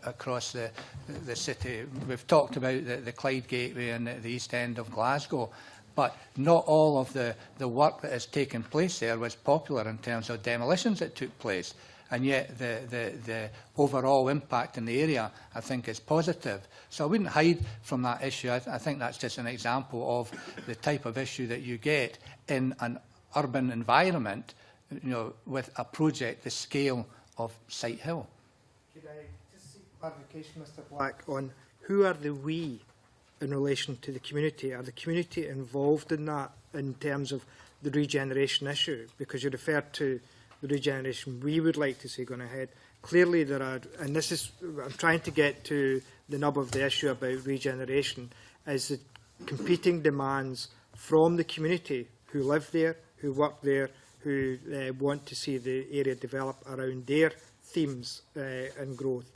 across the city. We've talked about the Clyde Gateway and the East End of Glasgow, but not all of the work that has taken place there was popular in terms of demolitions that took place. And yet the overall impact in the area, I think, is positive. So I wouldn't hide from that issue. I think that's just an example of the type of issue that you get in an urban environment, you know, with a project the scale of Sight Hill. Could I just seek clarification, Mr Black, on who are the we in relation to the community? Are the community involved in that in terms of the regeneration issue? Because you referred to the regeneration we would like to see going ahead. Clearly there are, and this is, I'm trying to get to the nub of the issue about regeneration, is the competing demands from the community who live there, who work there, who want to see the area develop around their themes and growth,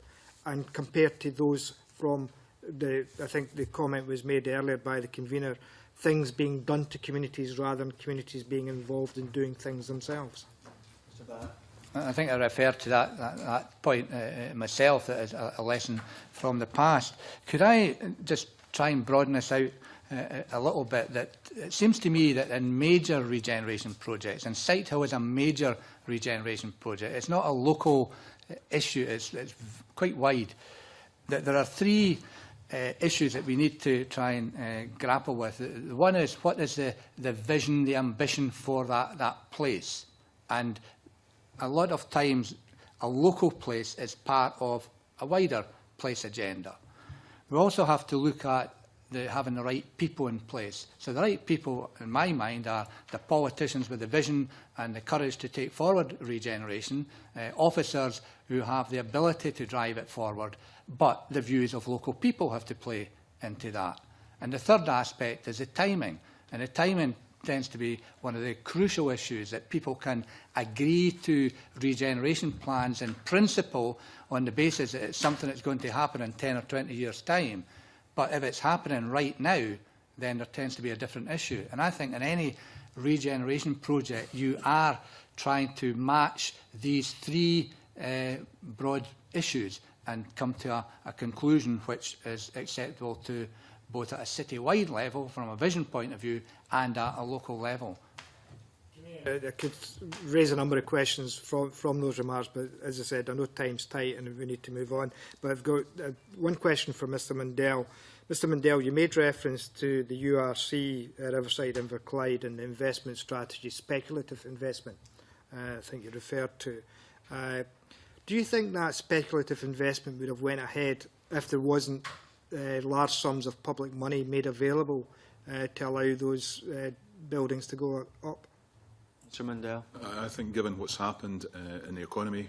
and compared to those from I think the comment was made earlier by the convener, things being done to communities rather than communities being involved in doing things themselves. I think I referred to that point myself, that is a lesson from the past. Could I just try and broaden this out a little bit? That it seems to me that in major regeneration projects, and Sight Hill is a major regeneration project, it's not a local issue, it's quite wide, that there are three issues that we need to try and grapple with. The one is, what is the vision, the ambition for that place? And a lot of times a local place is part of a wider place agenda. We also have to look at having the right people in place. So the right people, in my mind, are the politicians with the vision and the courage to take forward regeneration, officers who have the ability to drive it forward, but the views of local people have to play into that. And the third aspect is the timing. And the timing tends to be one of the crucial issues, that people can agree to regeneration plans in principle on the basis that it's something that's going to happen in 10 or 20 years' time. But if it's happening right now, then there tends to be a different issue. And I think in any regeneration project, you are trying to match these three broad issues and come to a conclusion which is acceptable to both at a city-wide level, from a vision point of view, and at a local level. I could raise a number of questions from those remarks, but as I said, I know time's tight and we need to move on. But I've got one question for Mr Mundell. Mr Mundell, you made reference to the URC Riverside Inverclyde and the investment strategy, speculative investment, I think you referred to. Do you think that speculative investment would have went ahead if there wasn't large sums of public money made available to allow those buildings to go up? Mr Mundell. I think given what's happened in the economy,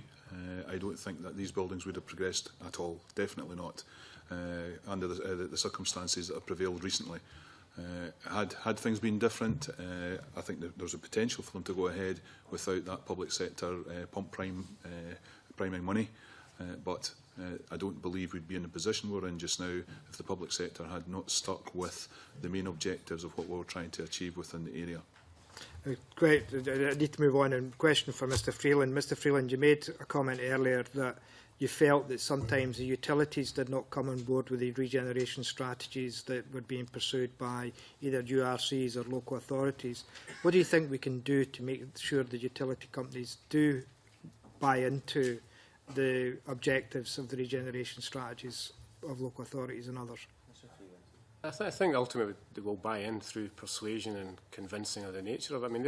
I don't think that these buildings would have progressed at all. Definitely not, under the circumstances that have prevailed recently. Had things been different, I think that there's a potential for them to go ahead without that public sector priming money. But I don't believe we'd be in the position we're in just now if the public sector had not stuck with the main objectives of what we were trying to achieve within the area. Great. I need to move on. And question for Mr Freeland. Mr Freeland, you made a comment earlier that you felt that sometimes the utilities did not come on board with the regeneration strategies that were being pursued by either URCs or local authorities. What do you think we can do to make sure the utility companies do buy into the objectives of the regeneration strategies of local authorities and others? I think ultimately they will buy in through persuasion and convincing of the nature of it. I mean,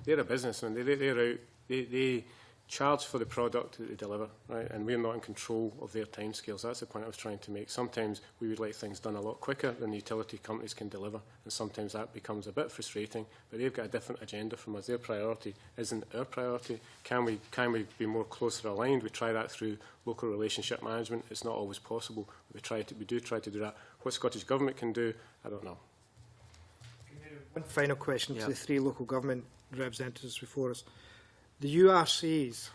they're a business, and they charge for the product that they deliver, right? And we're not in control of their timescales. That's the point I was trying to make. Sometimes we would like things done a lot quicker than the utility companies can deliver, and sometimes that becomes a bit frustrating. But they've got a different agenda from us. Their priority isn't our priority. Can we be more closer aligned? We try that through local relationship management. It's not always possible. We do try to do that. What Scottish Government can do, I don't know. One final question to the three local government representatives before us. The URCs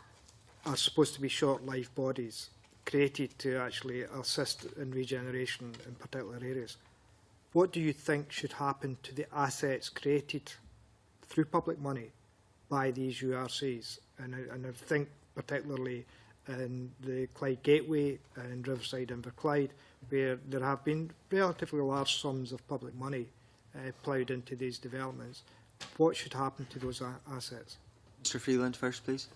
are supposed to be short-life bodies created to actually assist in regeneration in particular areas. What do you think should happen to the assets created through public money by these URCs? And I think particularly in the Clyde Gateway and Riverside Inverclyde, where there have been relatively large sums of public money ploughed into these developments. What should happen to those assets? Mr Freeland first, please.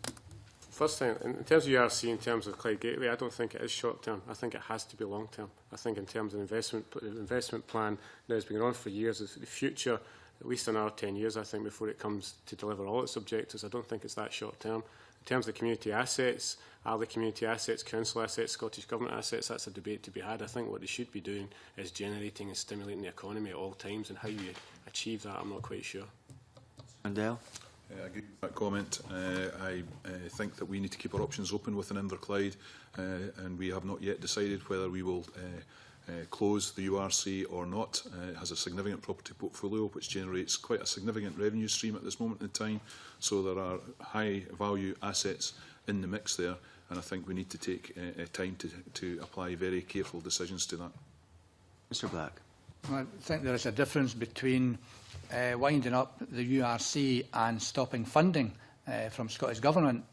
First thing, in terms of URC, in terms of Clyde Gateway, I don't think it is short-term. I think it has to be long-term. I think in terms of investment plan, now it's been on for years. The future, at least another 10 years, I think, before it comes to deliver all its objectives. I don't think it's that short-term. In terms of the community assets, are the community assets, council assets, Scottish Government assets? That's a debate to be had. I think what they should be doing is generating and stimulating the economy at all times, and how you achieve that, I'm not quite sure. Mundell. I agree with that comment. I think that we need to keep our options open within Inverclyde, and we have not yet decided whether we will close the URC or not. It has a significant property portfolio which generates quite a significant revenue stream at this moment in time, so there are high value assets in the mix there, and I think we need to take time to apply very careful decisions to that. Mr Black. I think there is a difference between winding up the URC and stopping funding from Scottish Government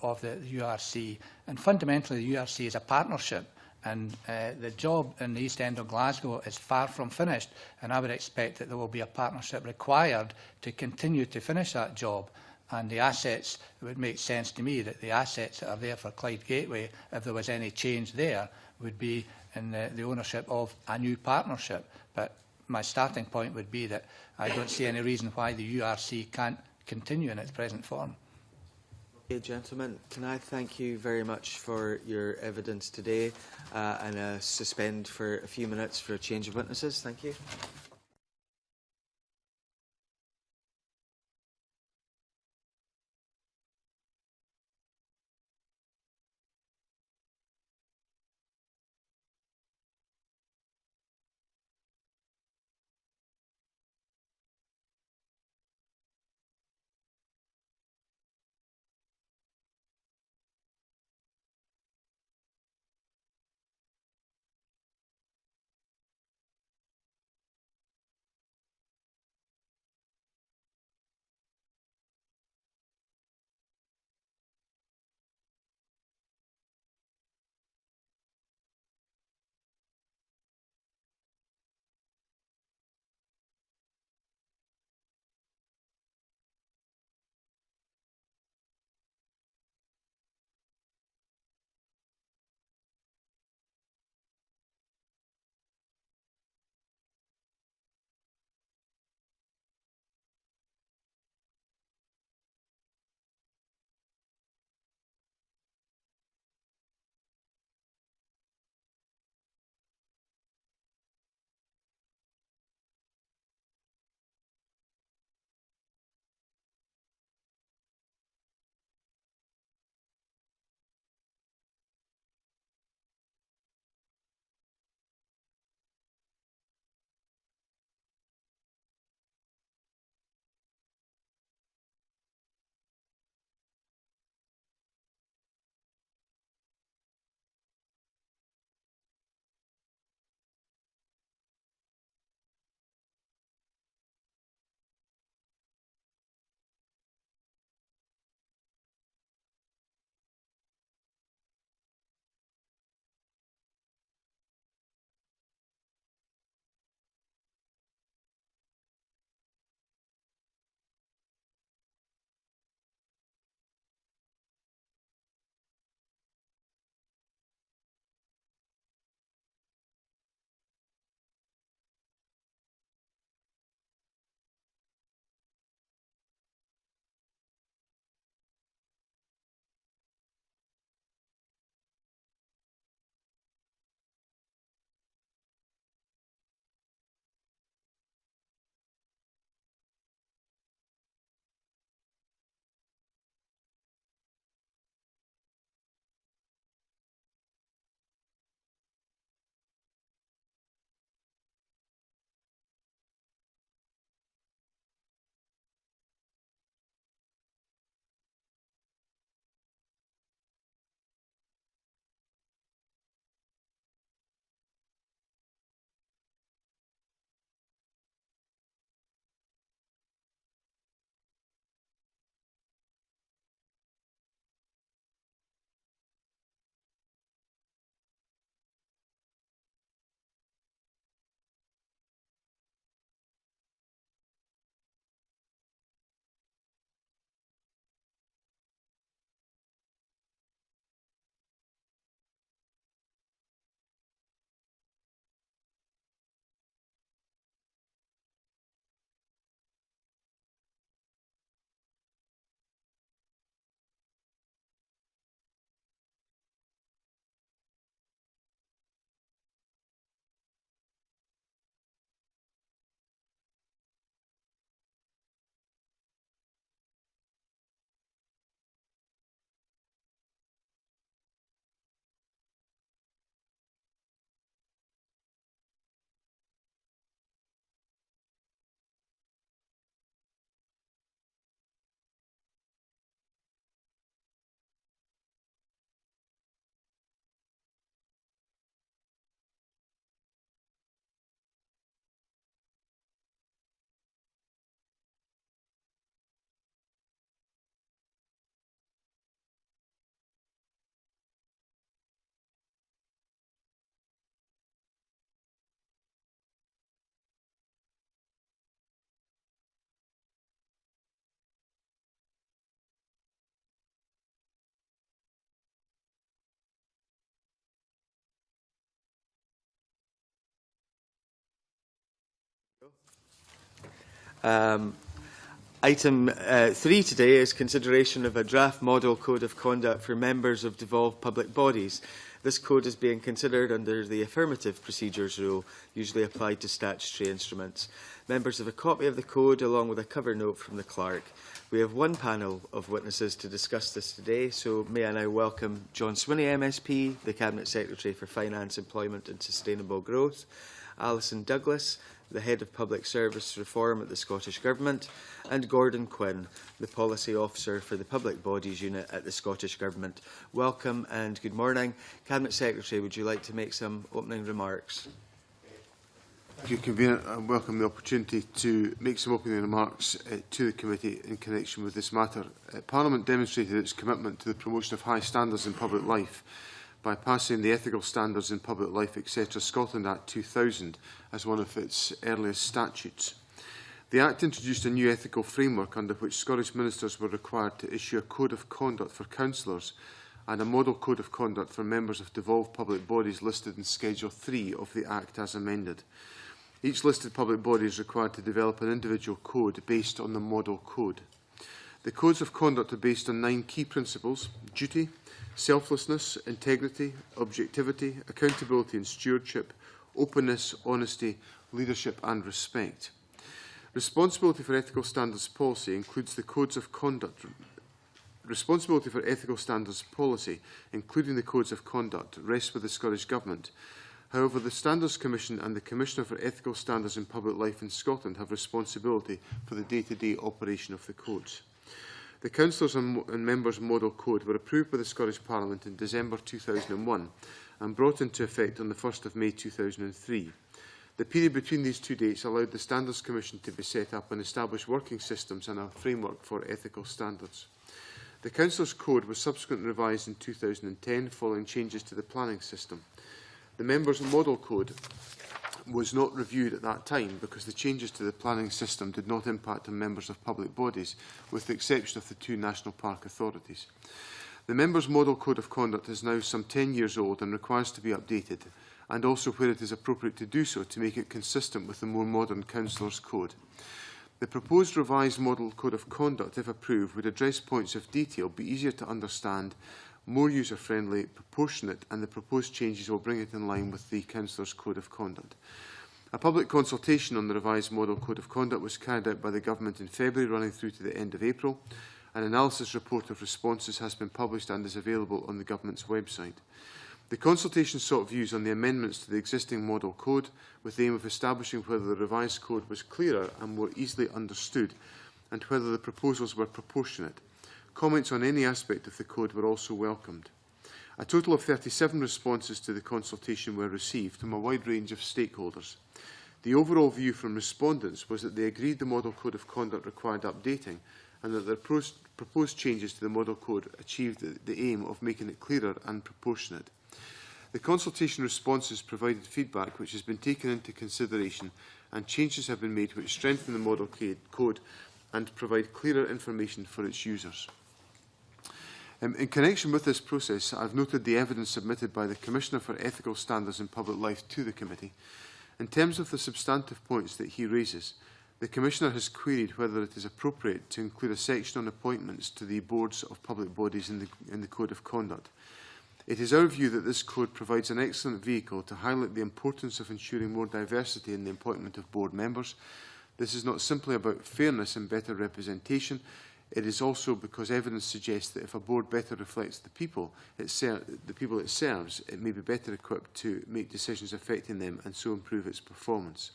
of the URC. And fundamentally, the URC is a partnership, and the job in the East End of Glasgow is far from finished, and I would expect that there will be a partnership required to continue to finish that job. And the assets, it would make sense to me that the assets that are there for Clyde Gateway, if there was any change there, would be in the ownership of a new partnership. But my starting point would be that I don't see any reason why the URC can't continue in its present form. Okay, gentlemen, can I thank you very much for your evidence today and suspend for a few minutes for a change of witnesses. Thank you. Item 3 today is consideration of a draft model code of conduct for members of devolved public bodies. This code is being considered under the affirmative procedures rule, usually applied to statutory instruments. Members have a copy of the code along with a cover note from the clerk. We have one panel of witnesses to discuss this today, so may I now welcome John Swinney MSP, the Cabinet Secretary for Finance, Employment and Sustainable Growth, Alison Douglas, the Head of Public Service Reform at the Scottish Government, and Gordon Quinn, the Policy Officer for the Public Bodies Unit at the Scottish Government. Welcome and good morning. Cabinet Secretary, would you like to make some opening remarks? Thank you, Convener. I welcome the opportunity to make some opening remarks to the committee in connection with this matter. Parliament demonstrated its commitment to the promotion of high standards in public life by passing the Ethical Standards in Public Life, etc. Scotland Act 2000 as one of its earliest statutes. The Act introduced a new ethical framework under which Scottish ministers were required to issue a code of conduct for councillors and a model code of conduct for members of devolved public bodies listed in Schedule 3 of the Act as amended. Each listed public body is required to develop an individual code based on the model code. The codes of conduct are based on 9 key principles: duty, selflessness, integrity, objectivity, accountability and stewardship, openness, honesty, leadership and respect. Responsibility for ethical standards policy includes the codes of conduct. Responsibility for ethical standards policy, including the codes of conduct, rests with the Scottish Government. However, the Standards Commission and the Commissioner for Ethical Standards in Public Life in Scotland have responsibility for the day-to-day operation of the codes. The Councillors' and Members' Model Code were approved by the Scottish Parliament in December 2001 and brought into effect on the 1st of May 2003. The period between these two dates allowed the Standards Commission to be set up and establish working systems and a framework for ethical standards. The Councillors' Code was subsequently revised in 2010 following changes to the planning system. The Members' Model Code was not reviewed at that time because the changes to the planning system did not impact on members of public bodies, with the exception of the 2 national park authorities. The Members' Model Code of Conduct is now some 10 years old and requires to be updated, and also where it is appropriate to do so to make it consistent with the more modern Councillors' Code. The proposed revised Model Code of Conduct, if approved, would address points of detail, be easier to understand, more user-friendly, proportionate, and the proposed changes will bring it in line with the Councillors' Code of Conduct. A public consultation on the revised Model Code of Conduct was carried out by the Government in February, running through to the end of April. An analysis report of responses has been published and is available on the Government's website. The consultation sought views on the amendments to the existing Model Code with the aim of establishing whether the revised code was clearer and more easily understood and whether the proposals were proportionate. Comments on any aspect of the code were also welcomed. A total of 37 responses to the consultation were received from a wide range of stakeholders. The overall view from respondents was that they agreed the Model Code of Conduct required updating and that the proposed changes to the Model Code achieved the aim of making it clearer and proportionate. The consultation responses provided feedback which has been taken into consideration, and changes have been made which strengthen the Model Code and provide clearer information for its users. In connection with this process, I have noted the evidence submitted by the Commissioner for Ethical Standards in Public Life to the Committee. In terms of the substantive points that he raises, the Commissioner has queried whether it is appropriate to include a section on appointments to the boards of public bodies in the Code of Conduct. It is our view that this code provides an excellent vehicle to highlight the importance of ensuring more diversity in the appointment of board members. This is not simply about fairness and better representation. It is also because evidence suggests that if a board better reflects the people it serves, it may be better equipped to make decisions affecting them and so improve its performance.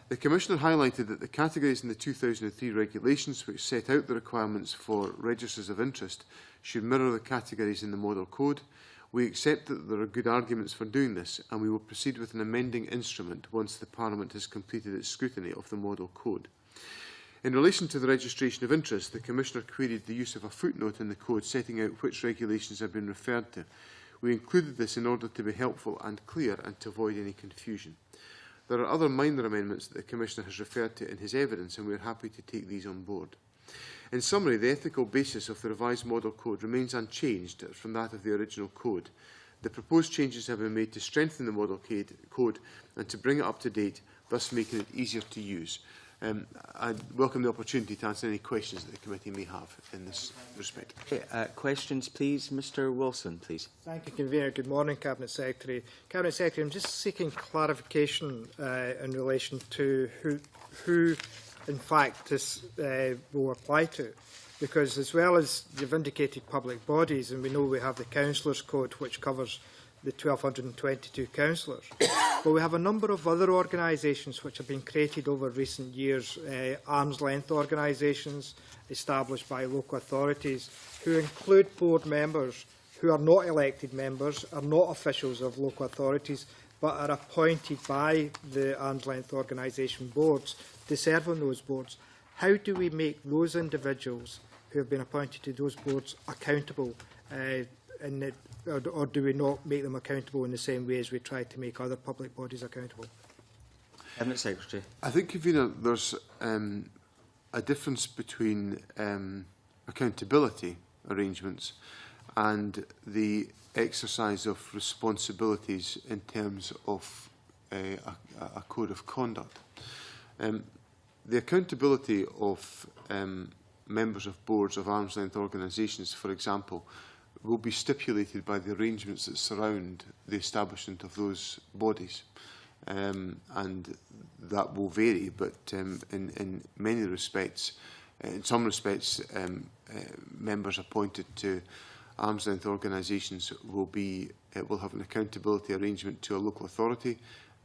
The Commissioner highlighted that the categories in the 2003 regulations which set out the requirements for registers of interest should mirror the categories in the Model Code. We accept that there are good arguments for doing this, and we will proceed with an amending instrument once the Parliament has completed its scrutiny of the Model Code. In relation to the registration of interest, the Commissioner queried the use of a footnote in the Code setting out which regulations have been referred to. We included this in order to be helpful and clear and to avoid any confusion. There are other minor amendments that the Commissioner has referred to in his evidence, and we are happy to take these on board. In summary, the ethical basis of the revised Model Code remains unchanged from that of the original Code. The proposed changes have been made to strengthen the Model Code and to bring it up to date thus making it easier to use. I welcome the opportunity to answer any questions that the committee may have in this respect. Okay, questions, please. Mr Wilson, please. Thank you, Convener. Good morning, Cabinet Secretary. Cabinet Secretary, I'm just seeking clarification in relation to who in fact, this will apply to. Because as well as you've indicated public bodies, and we know we have the Councillors' Code, which covers the 1,222 councillors, but we have a number of other organisations which have been created over recent years, arm's-length organisations established by local authorities, who include board members who are not elected members, are not officials of local authorities, but are appointed by the arm's-length organisation boards to serve on those boards. How do we make those individuals who have been appointed to those boards accountable, or do we not make them accountable in the same way as we try to make other public bodies accountable? Cabinet Secretary. I think, Convener, there's a difference between accountability arrangements and the exercise of responsibilities in terms of a code of conduct. The accountability of members of boards of arm's-length organisations, for example, will be stipulated by the arrangements that surround the establishment of those bodies. And that will vary, but in many respects, in some respects, members appointed to arm's-length organisations will have an accountability arrangement to a local authority.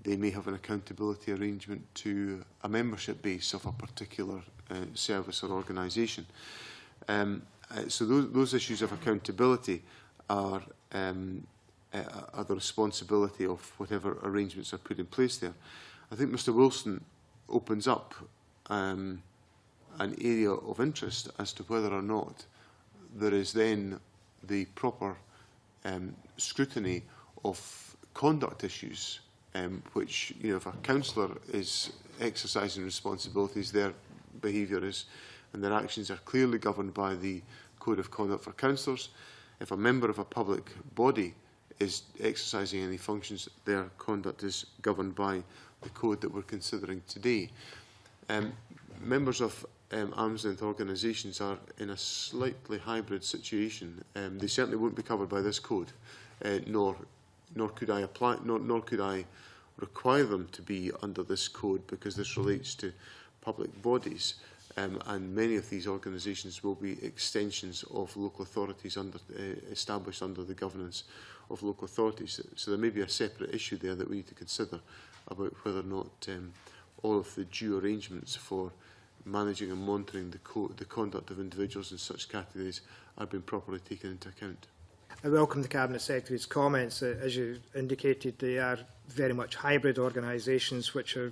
They may have an accountability arrangement to a membership base of a particular service or organisation. So those issues of accountability are the responsibility of whatever arrangements are put in place there. I think Mr Wilson opens up an area of interest as to whether or not there is then the proper scrutiny of conduct issues, which, if a councillor is exercising responsibilities, their behaviour is and their actions are clearly governed by the Code of Conduct for councillors. If a member of a public body is exercising any functions, their conduct is governed by the code that we're considering today. Members of arm's-length organisations are in a slightly hybrid situation. They certainly won't be covered by this code, nor could I apply, nor could I require them to be under this code, because this relates to public bodies. And many of these organisations will be extensions of local authorities established under the governance of local authorities. So there may be a separate issue there that we need to consider about whether or not all of the due arrangements for managing and monitoring the conduct of individuals in such categories are being properly taken into account. I welcome the Cabinet Secretary's comments. As you indicated, they are very much hybrid organisations which are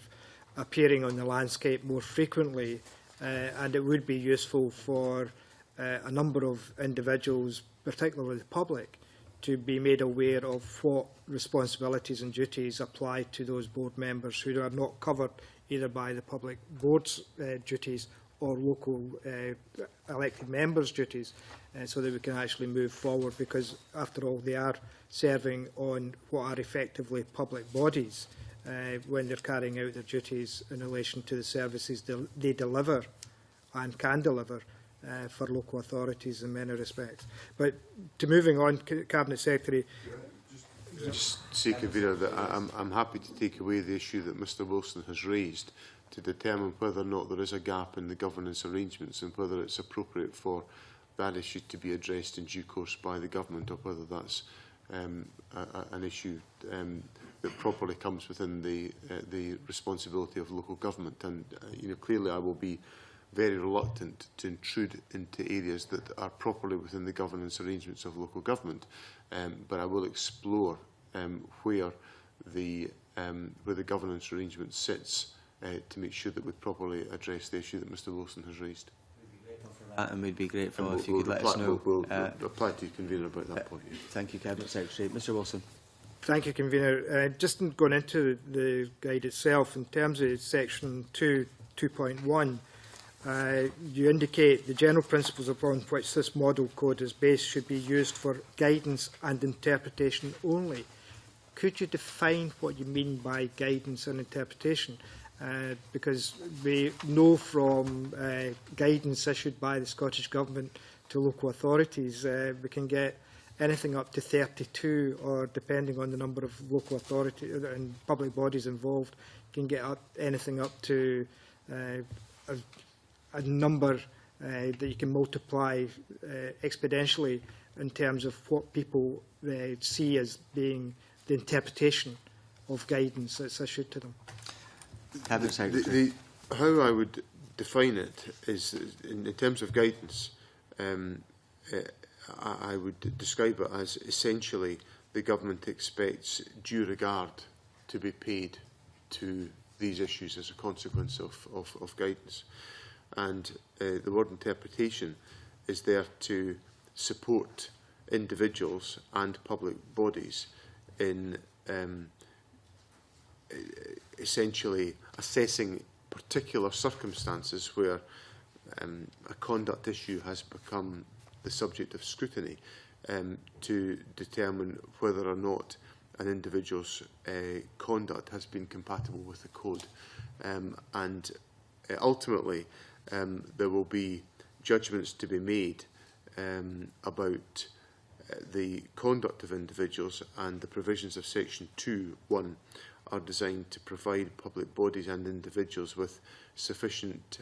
appearing on the landscape more frequently, and it would be useful for a number of individuals, particularly the public, to be made aware of what responsibilities and duties apply to those board members who are not covered either by the public board's duties or local elected members' duties, so that we can actually move forward, because after all they are serving on what are effectively public bodies when they're carrying out their duties in relation to the services they deliver and can deliver for local authorities in many respects. But to moving on, Cabinet Secretary. Just say, Convener, that I'm happy to take away the issue that Mr Wilson has raised to determine whether or not there is a gap in the governance arrangements and whether it's appropriate for that issue to be addressed in due course by the government, or whether that's an issue that properly comes within the responsibility of local government. And clearly I will be very reluctant to intrude into areas that are properly within the governance arrangements of local government, but I will explore where the governance arrangement sits to make sure that we properly address the issue that Mr Wilson has raised. And we'd be grateful if you could let us know. We'll reply to the Convener about that point. Thank you, Cabinet Secretary. Mr Wilson. Thank you, Convener. Just going into the guide itself, in terms of section 2.1, you indicate the general principles upon which this model code is based should be used for guidance and interpretation only. could you define what you mean by guidance and interpretation? Because we know from guidance issued by the Scottish Government to local authorities, we can get anything up to 32, or depending on the number of local authority and public bodies involved, can get anything up to a number that you can multiply exponentially in terms of what people see as being the interpretation of guidance that's issued to them. Cabinet Secretary. How I would define it is, in terms of guidance, I would describe it as essentially the government expects due regard to be paid to these issues as a consequence of guidance. And the word interpretation is there to support individuals and public bodies in essentially assessing particular circumstances where a conduct issue has become the subject of scrutiny, to determine whether or not an individual's conduct has been compatible with the code. And ultimately, there will be judgments to be made about the conduct of individuals, and the provisions of Section 2(1) are designed to provide public bodies and individuals with sufficient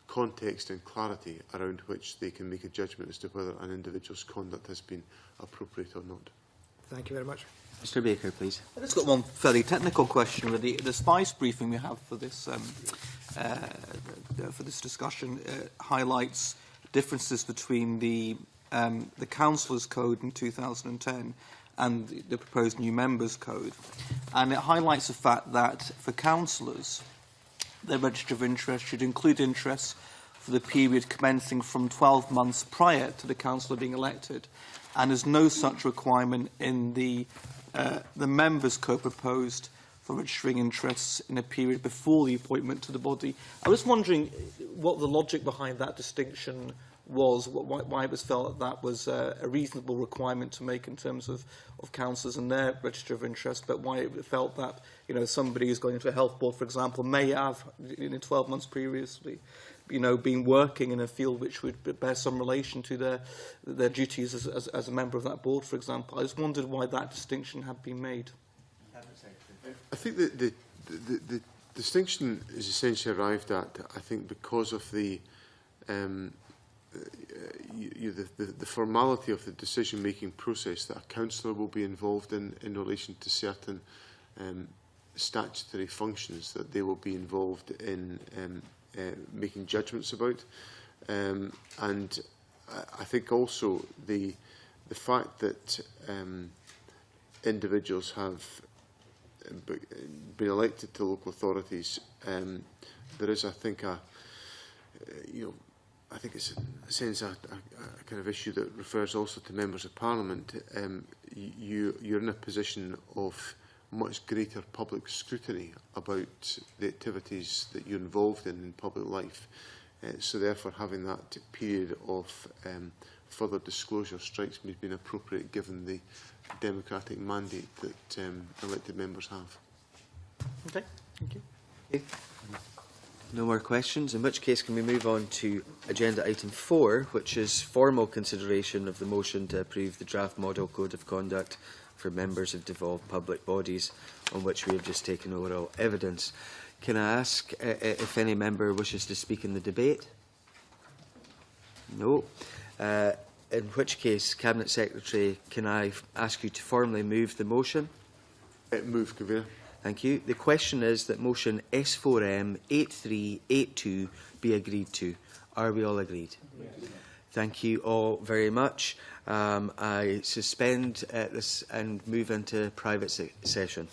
context and clarity around which they can make a judgment as to whether an individual's conduct has been appropriate or not. Thank you very much. Mr Baker, please. I've just got one fairly technical question. The spice briefing we have for this discussion highlights differences between the Councillors' Code in 2010 and the proposed new Members' Code, and it highlights the fact that for councillors, their register of interest should include interests for the period commencing from 12 months prior to the councillor being elected, and there's no such requirement in the Members' Code proposed for registering interests in a period before the appointment to the body. I was wondering what the logic behind that distinction was, why it was felt that was a reasonable requirement to make in terms of councillors and their register of interest, but why it felt that, you know, somebody who's going into a health board, for example, may have, in 12 months previously, you know, been working in a field which would bear some relation to their duties as a member of that board, for example. I just wondered why that distinction had been made. I think that the distinction is essentially arrived at, I think, because of the formality of the decision-making process that a councillor will be involved in relation to certain statutory functions that they will be involved in making judgments about. And I think also the fact that individuals have been elected to local authorities, there is, I think, I think it's in a sense a kind of issue that refers also to members of Parliament. You're in a position of much greater public scrutiny about the activities that you're involved in public life. So therefore having that period of further disclosure strikes me as being appropriate given the democratic mandate that elected members have. Okay, thank you. Okay. No more questions, in which case can we move on to agenda item 4, which is formal consideration of the motion to approve the draft model code of conduct for members of devolved public bodies, on which we have just taken oral evidence. Can I ask if any member wishes to speak in the debate? No. In which case, Cabinet Secretary, can I ask you to formally move the motion? Move, Convener. Thank you. The question is that motion S4M 8382 be agreed to. Are we all agreed? Yes. Thank you all very much. I suspend this and move into private session.